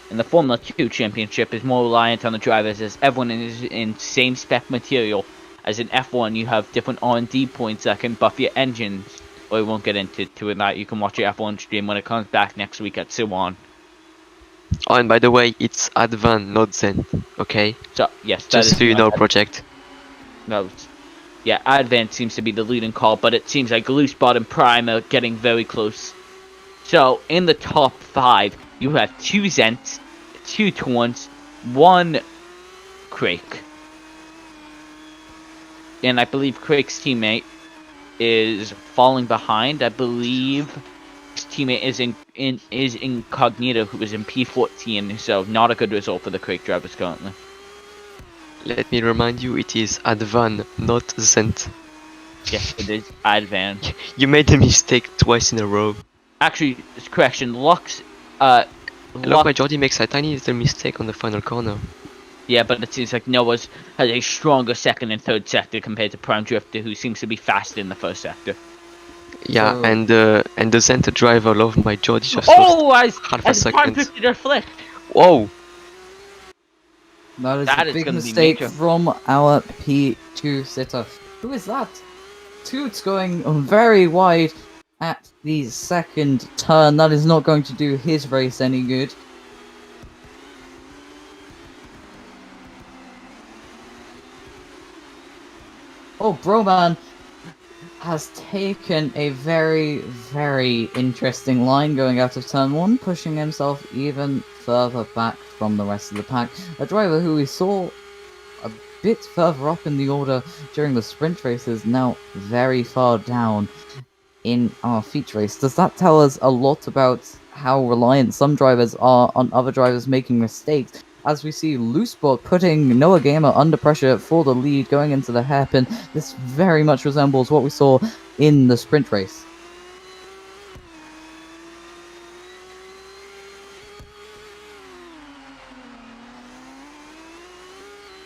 and the Formula 2 championship is more reliant on the drivers, as everyone is in same spec material. As in F1, you have different R&D points that can buff your engines. Or we won't get into that. You can watch your F1 stream when it comes back next week at Suwon. Oh, and by the way, it's Advan, not Zen, okay? So, yes, that Just is so you know, not- project. No, yeah, Advent seems to be the leading call, but it seems like Loosebot and Prime are getting very close. So, in the top 5, you have 2 Zents, 2 Torns, 1 Crake. And I believe Crake's teammate is falling behind. I believe his teammate is Incognito, who is in P14, so not a good result for the Crake drivers currently. Let me remind you, it is Advan, not Zent. Yes, it is Advan. You made a mistake twice in a row. Actually, correction, Lux, Look, my Jordi makes a tiny little mistake on the final corner. yeah, but it seems like Noah's has a stronger second and third sector compared to Prime Drifter, who seems to be faster in the first sector. Yeah, So- and the Zent driver loved my Jordi just Oh, lost as half a Prime second. Drifter deflect. Whoa! That is That a is big gonna be mistake major. from our P2 sitter. Who is that? Toots going very wide at the second turn. That is not going to do his race any good. Oh, Broman has taken a very, very interesting line going out of turn 1, pushing himself even further back from the rest of the pack. A driver who we saw a bit further up in the order during the sprint races, now very far down in our feature race. Does that tell us a lot about how reliant some drivers are on other drivers making mistakes? As we see Loosebot putting Noah Gamer under pressure for the lead going into the hairpin, this very much resembles what we saw in the sprint race.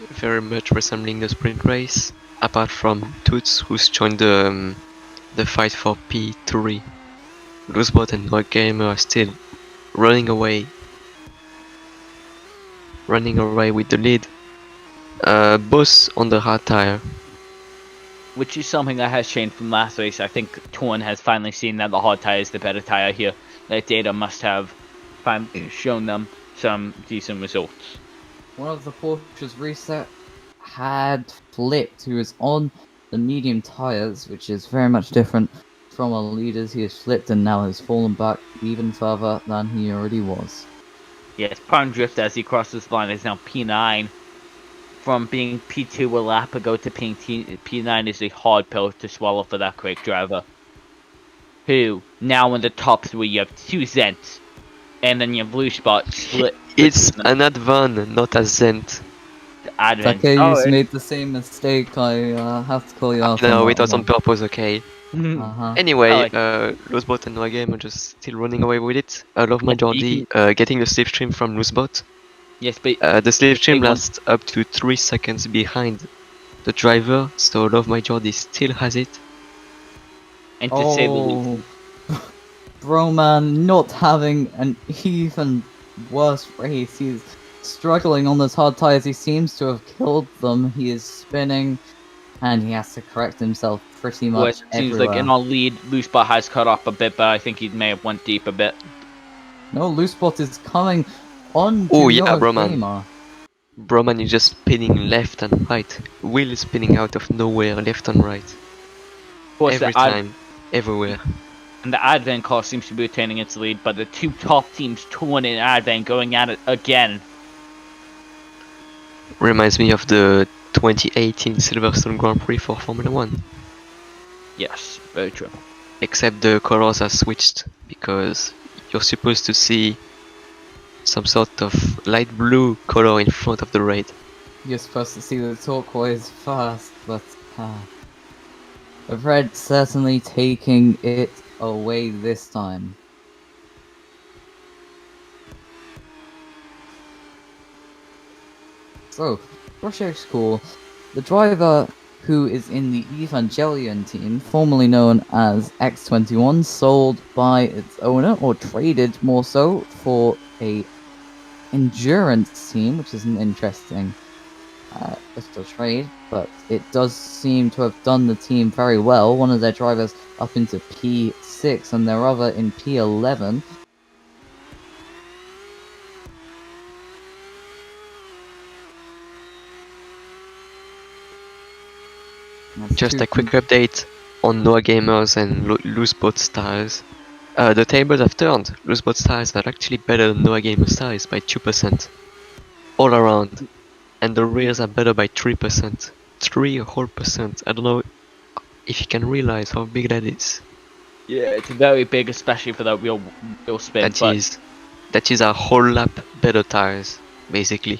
Very much resembling the sprint race, apart from Toots, who's joined the fight for P3. Loosebot and Noah Gamer are still running away with the lead. Both on the hard tire. Which is something that has changed from last race. I think Torn has finally seen that the hard tire is the better tire here. That data must have finally shown them some decent results. One of the Porsche's reset had flipped. He was on the medium tires, which is very much different from our leaders. He has flipped and now has fallen back even further than he already was. Yes, Prime Drift as he crosses the line is now P9. From being P2 a lap ago to being P9 is a hard pill to swallow for that Quake driver. Who, now in the top 3, you have 2 Zents, and then you have Loosebot split. It's an Advan, not a Zent. Advent. Okay, Oh, you made the same mistake. I have to call you out. No, on it that was on one. purpose, okay. Uh-huh. Anyway, Oh, Loosebot and Noah Game are just still running away with it. I love my Yeah, Jordi getting the slipstream from Loosebot. yes, but The slipstream big one. lasts up to 3 seconds behind the driver, so Love My Jordi still has it. and to say the least, Oh, Broman not having an even worst race. He's struggling on those hard tires. He seems to have killed them. He is spinning, and he has to correct himself pretty much It seems like everywhere. in our lead, Loose Spot has cut off a bit, but I think he may have went deep a bit. No, Loose Spot is coming on to Oh yeah, Noah Broman. Gamer. Broman is just spinning left and right. Will is spinning out of nowhere, left and right. Of course, Every the ad- time, everywhere. and the Advent car seems to be retaining its lead, but the two top teams, Torn and Advent, going at it again. Reminds me of the 2018 Silverstone Grand Prix for Formula 1. Yes, very true. Except the colors are switched because you're supposed to see some sort of light blue color in front of the red. You're supposed to see the turquoise first, but the red certainly taking it away this time. So, Roche School, the driver who is in the Evangelion team, formerly known as X21, sold by its owner, or traded more so, for a endurance team, which is an interesting little trade, but it does seem to have done the team very well. One of their drivers up into P6 and their other in P11. That's Just two a quick update on Noah Gamers and Loose Boat tires. The tables have turned. Loose Boat tires are actually better than Noah Gamers tires by 2%. All around. And the rears are better by 3%. 3%. I don't know if you can realize how big that is. Yeah, it's very big, especially for that real spin. That is a whole lap better tires, basically.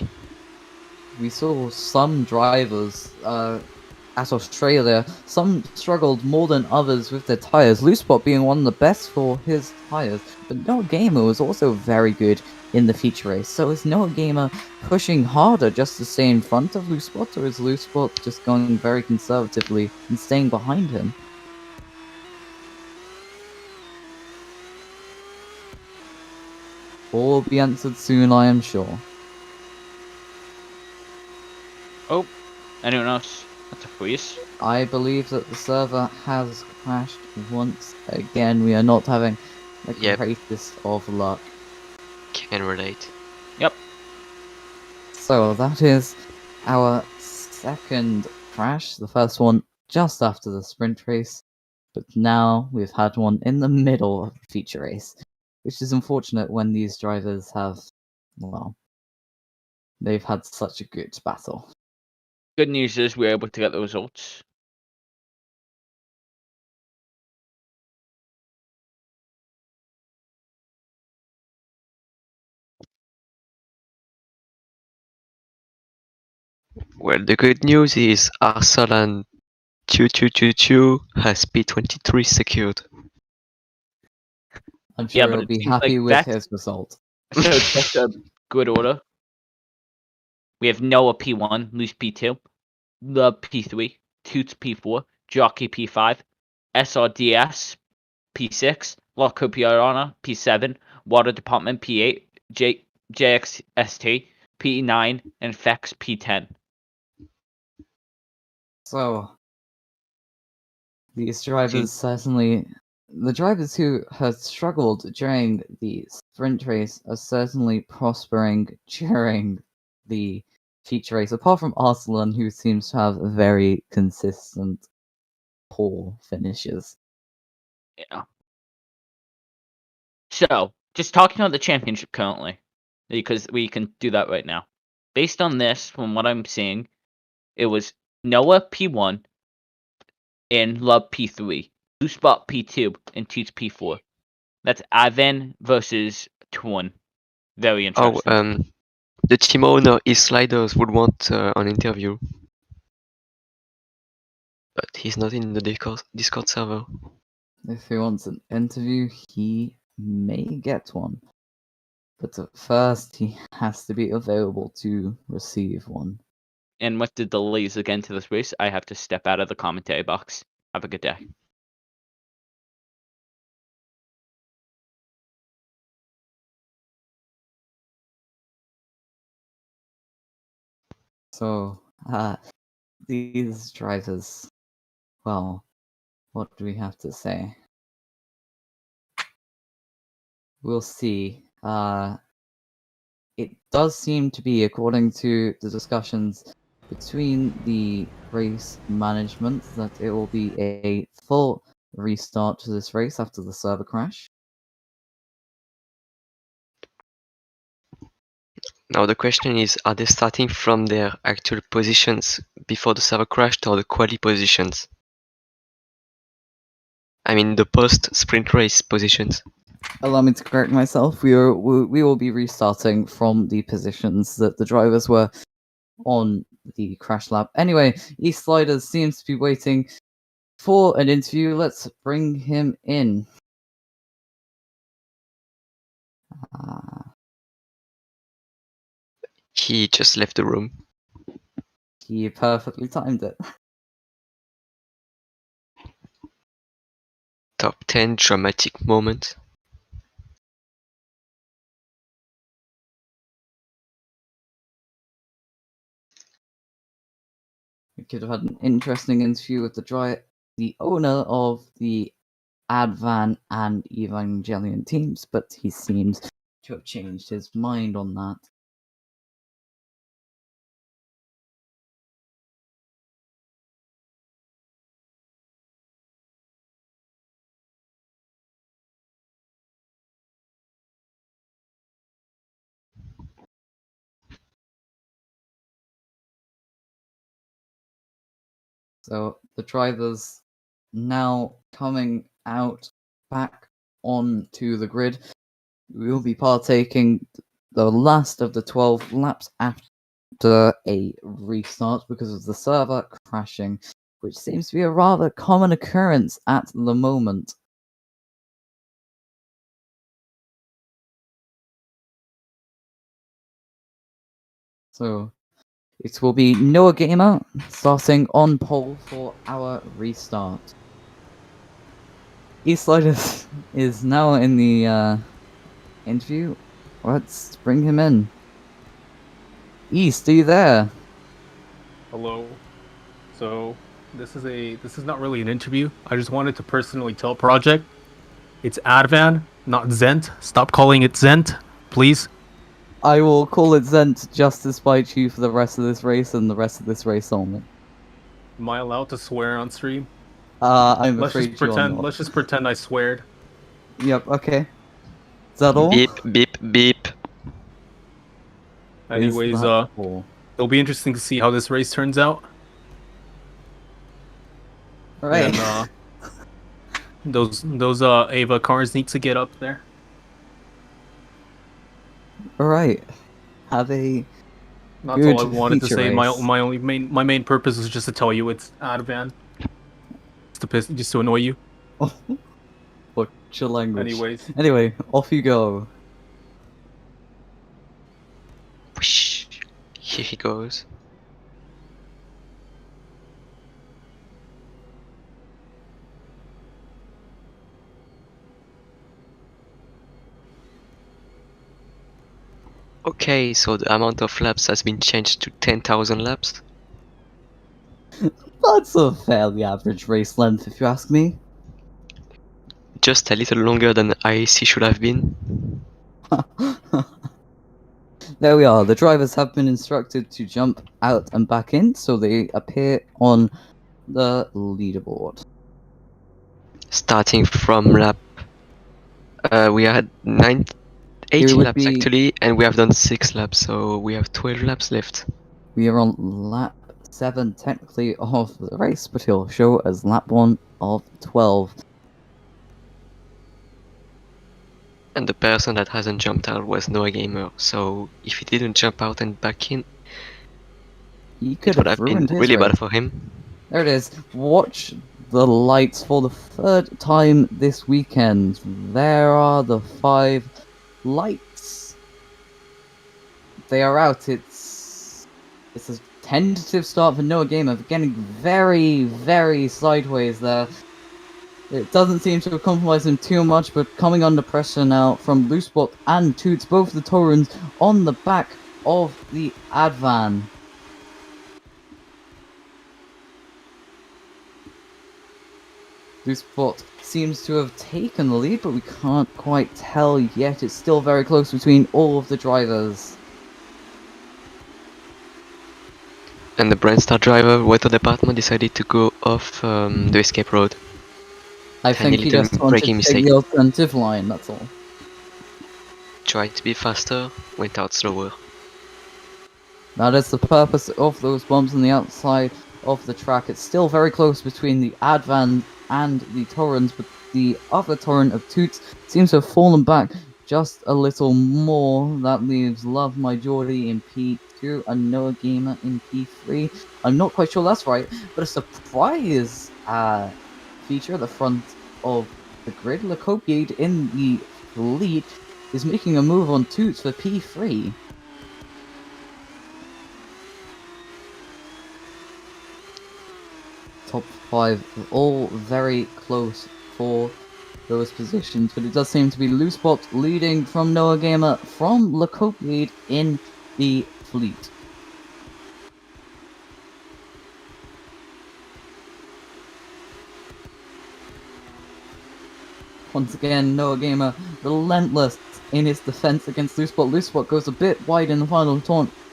We saw some drivers at Australia, some struggled more than others with their tires, Loose Spot being one of the best for his tires, but Noah Gamer was also very good in the feature race. So is Noah Gamer pushing harder just to stay in front of Loose Spot, or is Loose Spot just going very conservatively and staying behind him? All will be answered soon, I am sure. Oh, anyone else? That's a freeze. I believe that the server has crashed once again. We are not having the Yep. greatest of luck. Can relate. Yep. So that is our second crash. The first one just after the sprint race, but now we've had one in the middle of the feature race, which is unfortunate when these drivers have, well, they've had such a good battle. Good news is we're able to get the results. Well, the good news is Arsalan 2222 has P23 secured. I'm sure Yeah, but he'll it be seems happy like with that's his result. so that's a good order. We have Noah P1, Loose P2, Love P3, Toots P4, Jockey P5, SRDS P6, Loco Piranha P7, Water Department P8, JXST P9, and Fex P10. So, these drivers certainly, the drivers who have struggled during the sprint race are certainly prospering during the feature race, apart from Arsalan, who seems to have very consistent poor finishes. Yeah. So, just talking about the championship currently, because we can do that right now. Based on this, from what I'm seeing, it was Noah P1 and Love P3, Loose Spot P2, and Toots P4. That's Ivan versus Twin. Very Oh, interesting. the team owner, his sliders would want an interview. But he's not in the Discord server. If he wants an interview, he may get one. But at first, he has to be available to receive one. And with the delays again to this race, I have to step out of the commentary box. Have a good day. So, these drivers, well, what do we have to say? We'll see. It does seem to be, according to the discussions between the race management, that it will be a full restart to this race after the server crash. Now the question is, are they starting from their actual positions before the server crashed or the quali positions? I mean the post-sprint race positions. Allow me to correct myself. We will be restarting from the positions that the drivers were on the crash lap. Anyway, East Sliders seems to be waiting for an interview. Let's bring him in. He just left the room. He perfectly timed it. Top 10 dramatic moment. We could have had an interesting interview with the owner of the Advan and Evangelion teams, but he seems to have changed his mind on that. So the drivers now coming out back onto the grid. We will be partaking the last of the 12 laps after a restart because of the server crashing, which seems to be a rather common occurrence at the moment. So it will be Noah Gamer starting on pole for our restart. East Sliders is now in the interview. Let's bring him in. East, are you there? Hello. So this is not really an interview. I just wanted to personally tell Project it's Advan, not Zent. Stop calling it Zent, please. I will call it Zent just to spite you for the rest of this race and the rest of this race only. Am I allowed to swear on stream? I'm Let's afraid just pretend. you are not. Let's just pretend I sweared. Yep, okay. Is that all? Beep, beep, beep. Anyways, Is that all? it'll be interesting to see how this race turns out. Alright. And those Ava cars need to get up there. Alright. Have a That's good all I wanted to feature say. race. My main purpose is just to tell you it's Advan. Just to annoy you. What's your language? Anyways. Anyway, off you go. Whoosh. Here he goes. Okay, so the amount of laps has been changed to 10,000 laps. That's a fairly average race length, if you ask me. Just a little longer than IAC should have been. There we are. The drivers have been instructed to jump out and back in, so they appear on the leaderboard. Starting from lap... we had 18 would laps be- actually, and we have done 6 laps, so we have 12 laps left. We are on lap 7 technically of the race, but he'll show as lap 1 of 12. And the person that hasn't jumped out was Noah Gamer, so if he didn't jump out and back in, He could it would have have been ruined his really race. bad for him. There it is. Watch the lights for the third time this weekend. There are the 5 lights. They are out. It's a tentative start for Noah Gamer, getting very, very sideways there. It doesn't seem to have compromised him too much, but coming under pressure now from Loosebot and Toots, both the Taurans on the back of the Advan. Sport seems to have taken the lead, but we can't quite tell yet. It's still very close between all of the drivers. And the Brandstar driver, weather department, decided to go off the escape road. I Tiny think he little just wanted braking to take mistake. the alternative line, that's all. Tried to be faster, went out slower. That is the purpose of those bumps on the outside of the track. It's still very close between the Advan and the Torrens, but the other Torrent of Toots seems to have fallen back just a little more. That leaves Love My Geordie in P2 and Noah Gamer in P3. I'm not quite sure that's right, but a surprise feature at the front of the grid. Lecopiade in the lead is making a move on Toots for P3. Top 5 all very close for those positions, but it does seem to be Loosebot leading from Noah Gamer from Lecopiade in the fleet. Once again, Noah Gamer relentless in his defense against Loosebot. Loosebot goes a bit wide in the final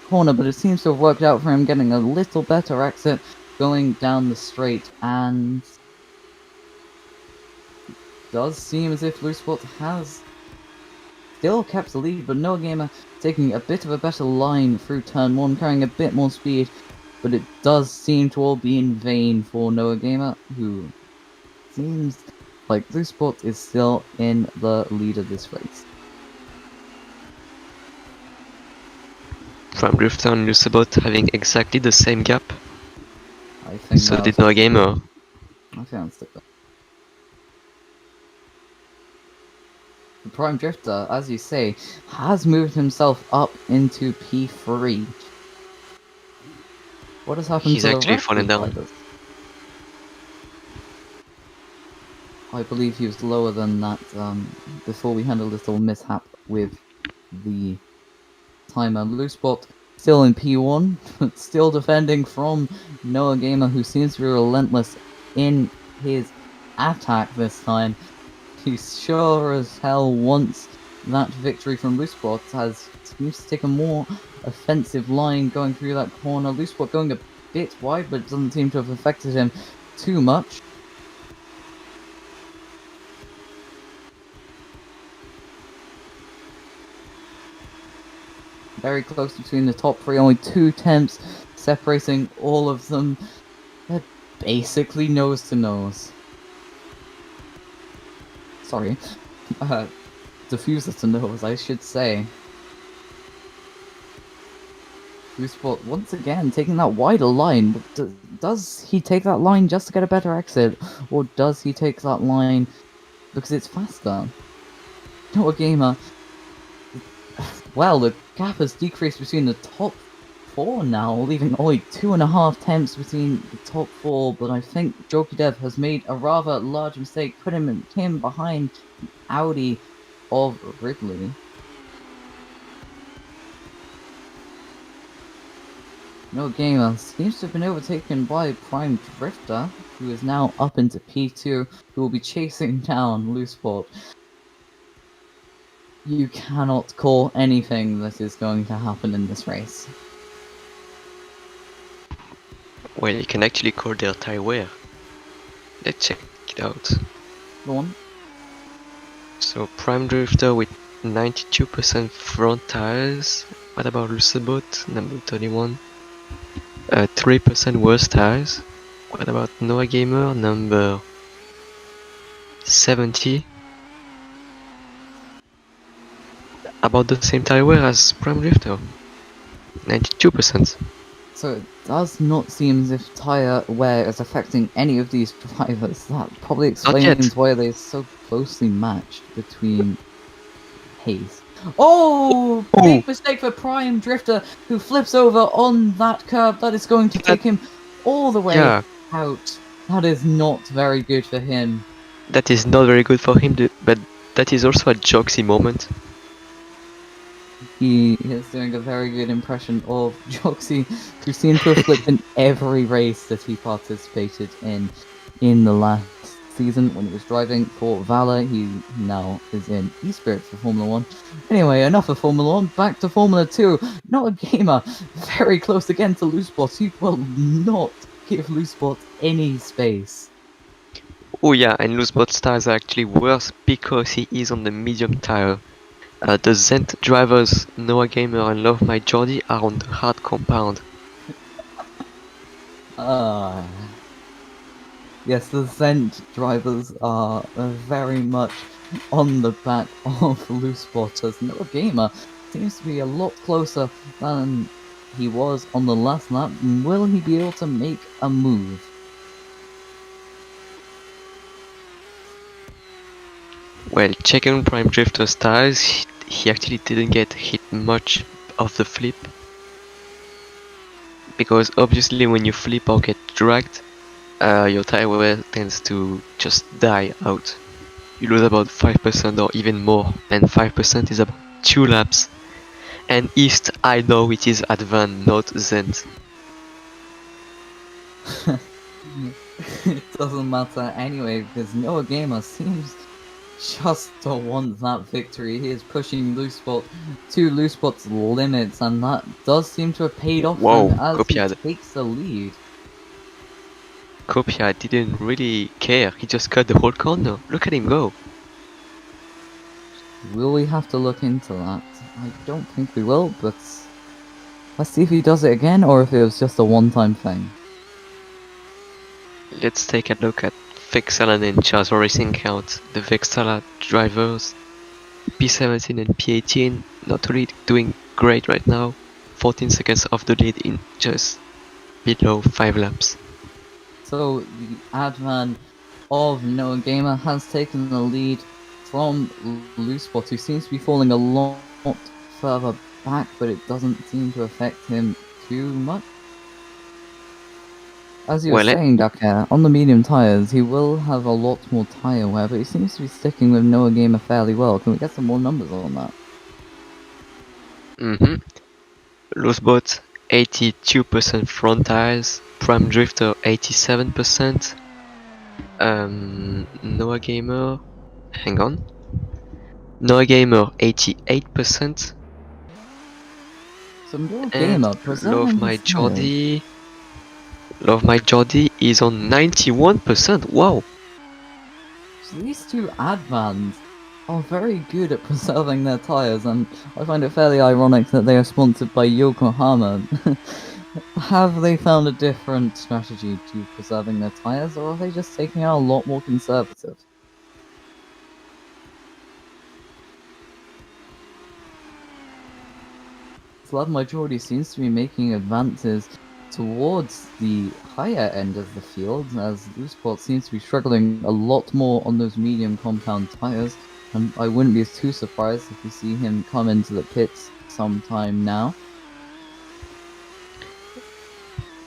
corner, but it seems to have worked out for him, getting a little better exit going down the straight, and does seem as if Loosebot has still kept the lead, but Noah Gamer taking a bit of a better line through turn 1, carrying a bit more speed, but it does seem to all be in vain for Noah Gamer, who seems like Loosebot is still in the lead of this race. Prime Drifter and Lucebot having exactly the same gap. I think So that did Noah Gamer. I think I'll stick that. The Prime Drifter, as you say, has moved himself up into P3. What has happened He's to the actually rest fallen of down. the drivers? I believe he was lower than that before we had a little mishap with the timer. Loosebot still in P1, but still defending from Noah Gamer, who seems to be relentless in his attack this time. He sure as hell wants that victory from Loosebot, as seems to take a more offensive line going through that corner. Loosebot going a bit wide, but it doesn't seem to have affected him too much. Very close between the top 3, only 2 temps separating all of them. They're basically nose to nose. Sorry. Diffuser to nose, I should say. Loosebot once again taking that wider line. But does he take that line just to get a better exit? Or does he take that line because it's faster? Noah Gamer. Well, the gap has decreased between the top 4 now, leaving only 2.5 temps between the top 4, but I think Jokidev has made a rather large mistake, putting him behind Audi of Ridley. No Gamer seems to have been overtaken by Prime Drifter, who is now up into P2, who will be chasing down Loosebot. You cannot call anything that is going to happen in this race. Well, you can actually call their tire wear. Let's check it out. Go on. So Prime Drifter with 92% front tires. What about Lucebot, number 31? 3% worse tires. What about Noah Gamer, number 70? About the same tire wear as Prime Drifter. 92%. So it does not seem as if tire wear is affecting any of these drivers. That probably explains why they're so closely matched between pace. Oh! Big mistake for Prime Drifter, who flips over on that curb. That is going to take him all the way out. That is not very good for him. That is not very good for him, but that is also a Joxy moment. He is doing a very good impression of Joxy, who seemed to have flipped in every race that he participated in the last season when he was driving for Valor. He now is in eSpirit for Formula 1. Anyway, enough of Formula 1, back to Formula 2. Not a gamer, very close again to Loose Spots. He will not give Loose Spots any space. Oh yeah, and Loosebot's tires are actually worse because he is on the medium tire. The Zent drivers, Noah Gamer and Love My Jordy, are on the hard compound. Yes, the Zent drivers are very much on the back of Loose Spotters. No Gamer seems to be a lot closer than he was on the last lap. Will he be able to make a move? Well, checking Prime Drifter's tires, he actually didn't get hit much of the flip. Because obviously when you flip or get dragged, your tire wear tends to just die out. You lose about 5% or even more, and 5% is about 2 laps. And East, I know it is Advan, not Zent. It doesn't matter anyway, because Noah Gamer seems just to want that victory. He is pushing Loose Spot to Loose Spot's limits, and that does seem to have paid off Whoa, then as Copiad. he takes the lead. Kopia didn't really care, he just cut the whole corner. Look at him go. Will we have to look into that? I don't think we will, but let's see if he does it again or if it was just a one-time thing. Let's take a look at Vexalan and Charles Racing Count. The Vexala drivers, P17 and P18, not really doing great right now. 14 seconds off the lead in just below 5 laps. So the Advan of Noah Gamer has taken the lead from Loose Spot, who seems to be falling a lot further back, but it doesn't seem to affect him too much. As you were saying, Dakar, on the medium tyres, he will have a lot more tyre wear, but he seems to be sticking with Noah Gamer fairly well. Can we get some more numbers on that? Loosebot 82% front tires, Prime Drifter 87%, Noah Gamer, hang on, Noah Gamer 88%, So Noah and Gamer Love preserving My his tyres. Love My Jordy is on 91%, wow! So these two Advans are very good at preserving their tyres, and I find it fairly ironic that they are sponsored by Yokohama. Have they found a different strategy to preserving their tyres, or are they just taking out a lot more conservative? Slab Majority seems to be making advances towards the higher end of the field, as Loose Spot seems to be struggling a lot more on those medium compound tyres, and I wouldn't be too surprised if we see him come into the pits sometime now.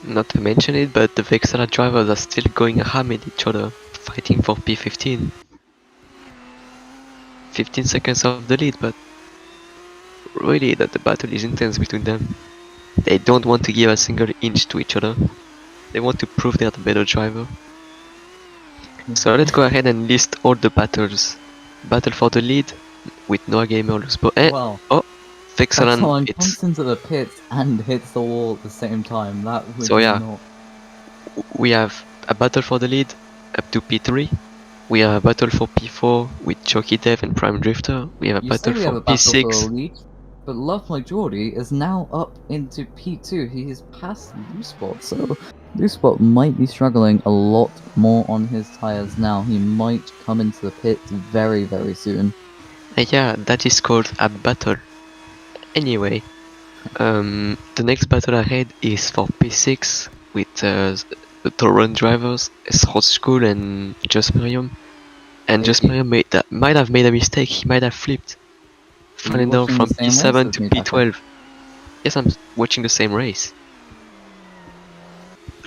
Not to mention it, but the Vexala drivers are still going ham at each other, fighting for P15. 15 seconds off the lead, but really that the battle is intense between them. They don't want to give a single inch to each other. They want to prove they're the better driver. So let's go ahead and list all the battles. Battle for the lead with Noah Gamer, Loosebot, and Well, Vexalan, someone it's comes into the pits and hits the wall at the same time. That would So yeah. not... we have a battle for the lead up to P3. We have a battle for P4 with Jockey Dev and Prime Drifter. We have a You say battle we have for a battle for the P6. lead, but Love My Geordie is now up into P2. He is past Loose Spot, so Loose Spot might be struggling a lot more on his tyres now. He might come into the pits very, very soon. Yeah, that is called a battle. Anyway, the next battle ahead is for P6 with the Torrent drivers, Esrod School and Just Miriam. And Just Miriam might have made a mistake, he might have flipped. Falling down from P7 to P12. Yes, I'm watching the same race.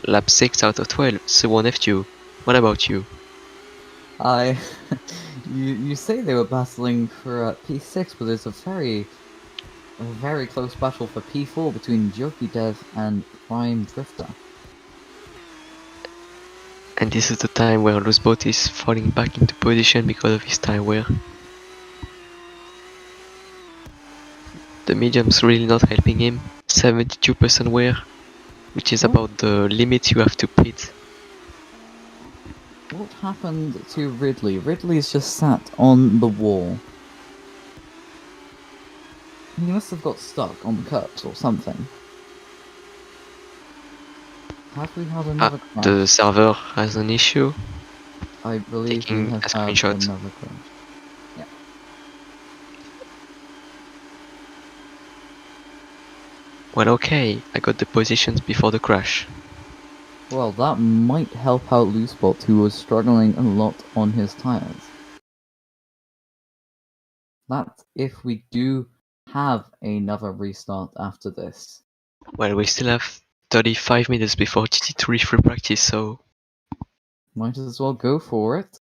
Lap 6 out of 12, Suwon F2. What about you? You say they were battling for P6, but there's a very close battle for P4 between Jockey Dev and Prime Drifter. And this is the time where Losebot is falling back into position because of his tire wear. The medium's really not helping him. 72% wear, which is What? about the limit you have to pit. What happened to Ridley? Ridley's just sat on the wall. He must have got stuck on the curbs or something. Have we had another crash? The server has an issue. I believe taking we have a had screenshot. another crash. Yeah. Well, okay, I got the positions before the crash. Well, that might help out Loosebot, who was struggling a lot on his tires. That's if we do have another restart after this. Well, we still have 35 minutes before GT3 free practice, so Might as well go for it.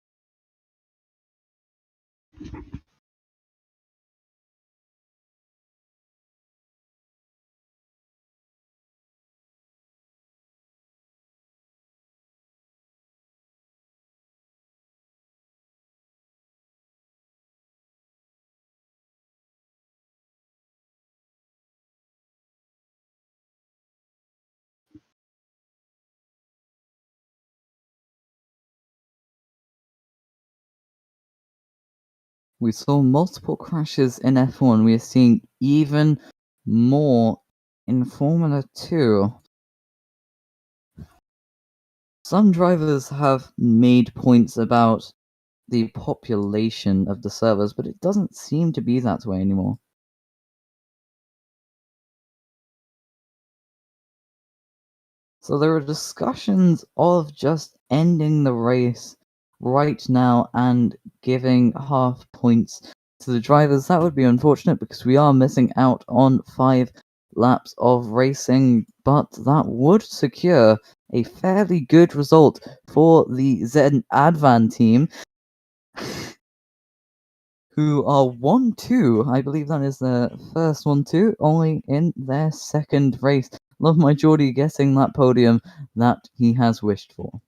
We saw multiple crashes in F1. We are seeing even more in Formula 2. Some drivers have made points about the population of the servers, but it doesn't seem to be that way anymore. So there are discussions of just ending the race right now and giving half points to the drivers. That would be unfortunate because we are missing out on 5 laps of racing, but that would secure a fairly good result for the Zen Advan team, who are 1-2. I believe that is their first 1-2, only in their second race. Love my Geordie getting that podium that he has wished for.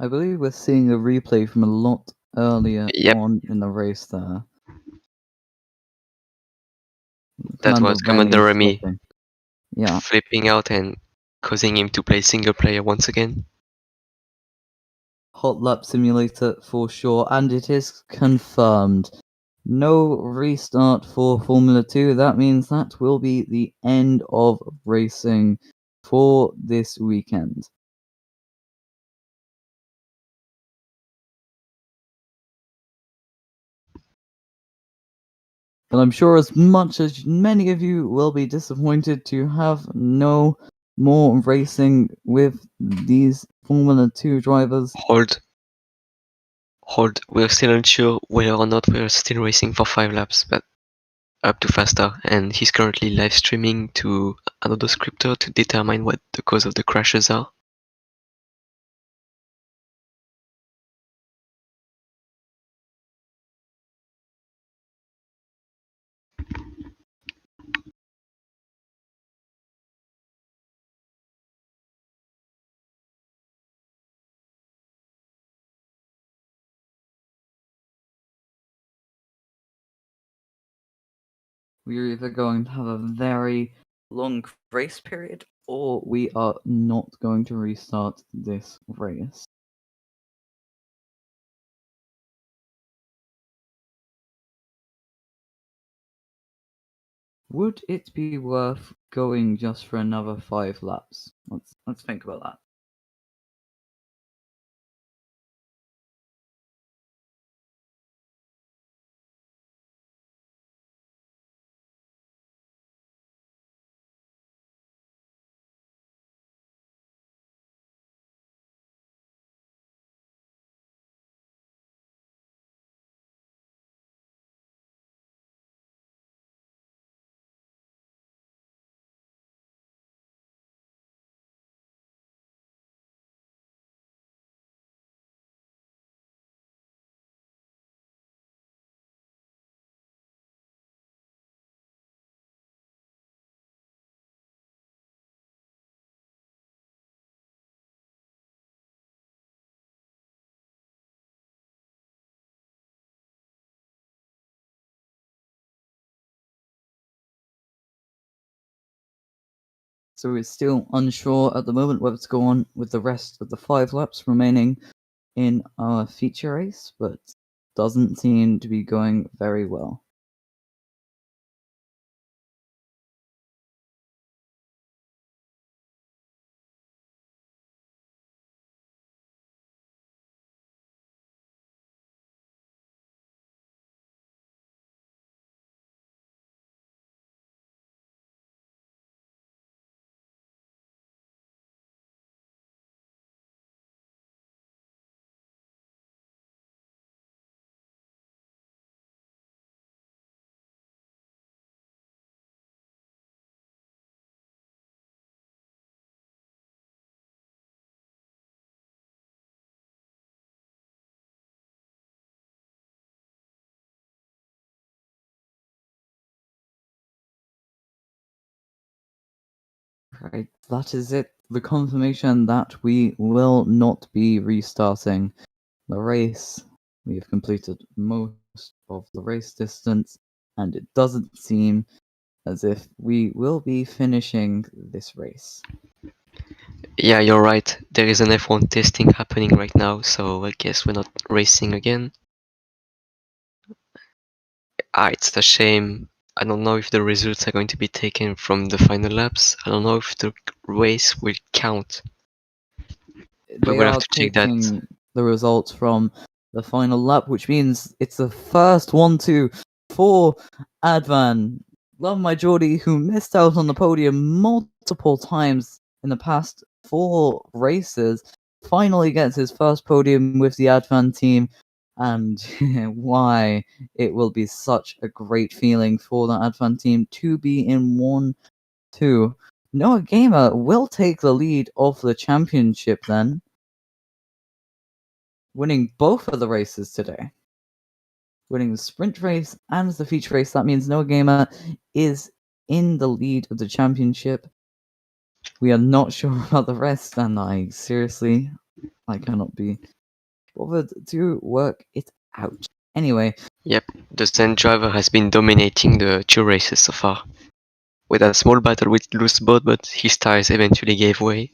I believe we're seeing a replay from a lot earlier Yep. on in the race there. that was Commander Remy flipping. Yeah, flipping out and causing him to play single player once again. hot lap simulator for sure, and it is confirmed. No restart for Formula 2. That means that will be the end of racing for this weekend. And I'm sure as much as many of you will be disappointed to have no more racing with these Formula 2 drivers. Hold. We're still unsure whether or not we're still racing for 5 laps, but up to faster. And he's currently live streaming to another scripter to determine what the cause of the crashes are. We're either going to have a very long race period or we are not going to restart this race. Would it be worth going just for another 5 laps? Let's think about that. So we're still unsure at the moment whether to go on with the rest of the 5 laps remaining in our feature race, but doesn't seem to be going very well. Right, that is it. The confirmation that we will not be restarting the race. We have completed most of the race distance, and it doesn't seem as if we will be finishing this race. Yeah, you're right. There is an F1 testing happening right now, so I guess we're not racing again. It's a shame. I don't know if the results are going to be taken from the final laps. I don't know if the race will count. We They will have are to check that. taking the results from the final lap, which means it's the first 1-2 for Advan. Love my Geordie, who missed out on the podium multiple times in the past 4 races, finally gets his first podium with the Advan team. And why it will be such a great feeling for the Advan team to be in 1-2. Noah Gamer will take the lead of the championship then, winning both of the races today. Winning the sprint race and the feature race. That means Noah Gamer is in the lead of the championship. We are not sure about the rest, and I cannot be bothered to work it out. Anyway. Yep, the Zen driver has been dominating the 2 races so far. With a small battle with Loose Boat, but his tires eventually gave way.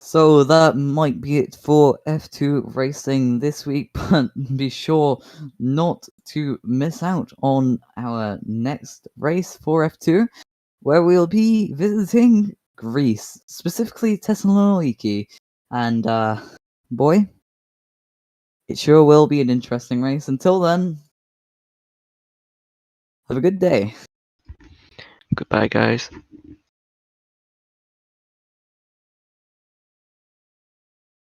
So that might be it for F2 racing this week, but be sure not to miss out on our next race for F2, where we'll be visiting Greece, specifically Thessaloniki. And boy, it sure will be an interesting race. Until then, have a good day. Goodbye, guys.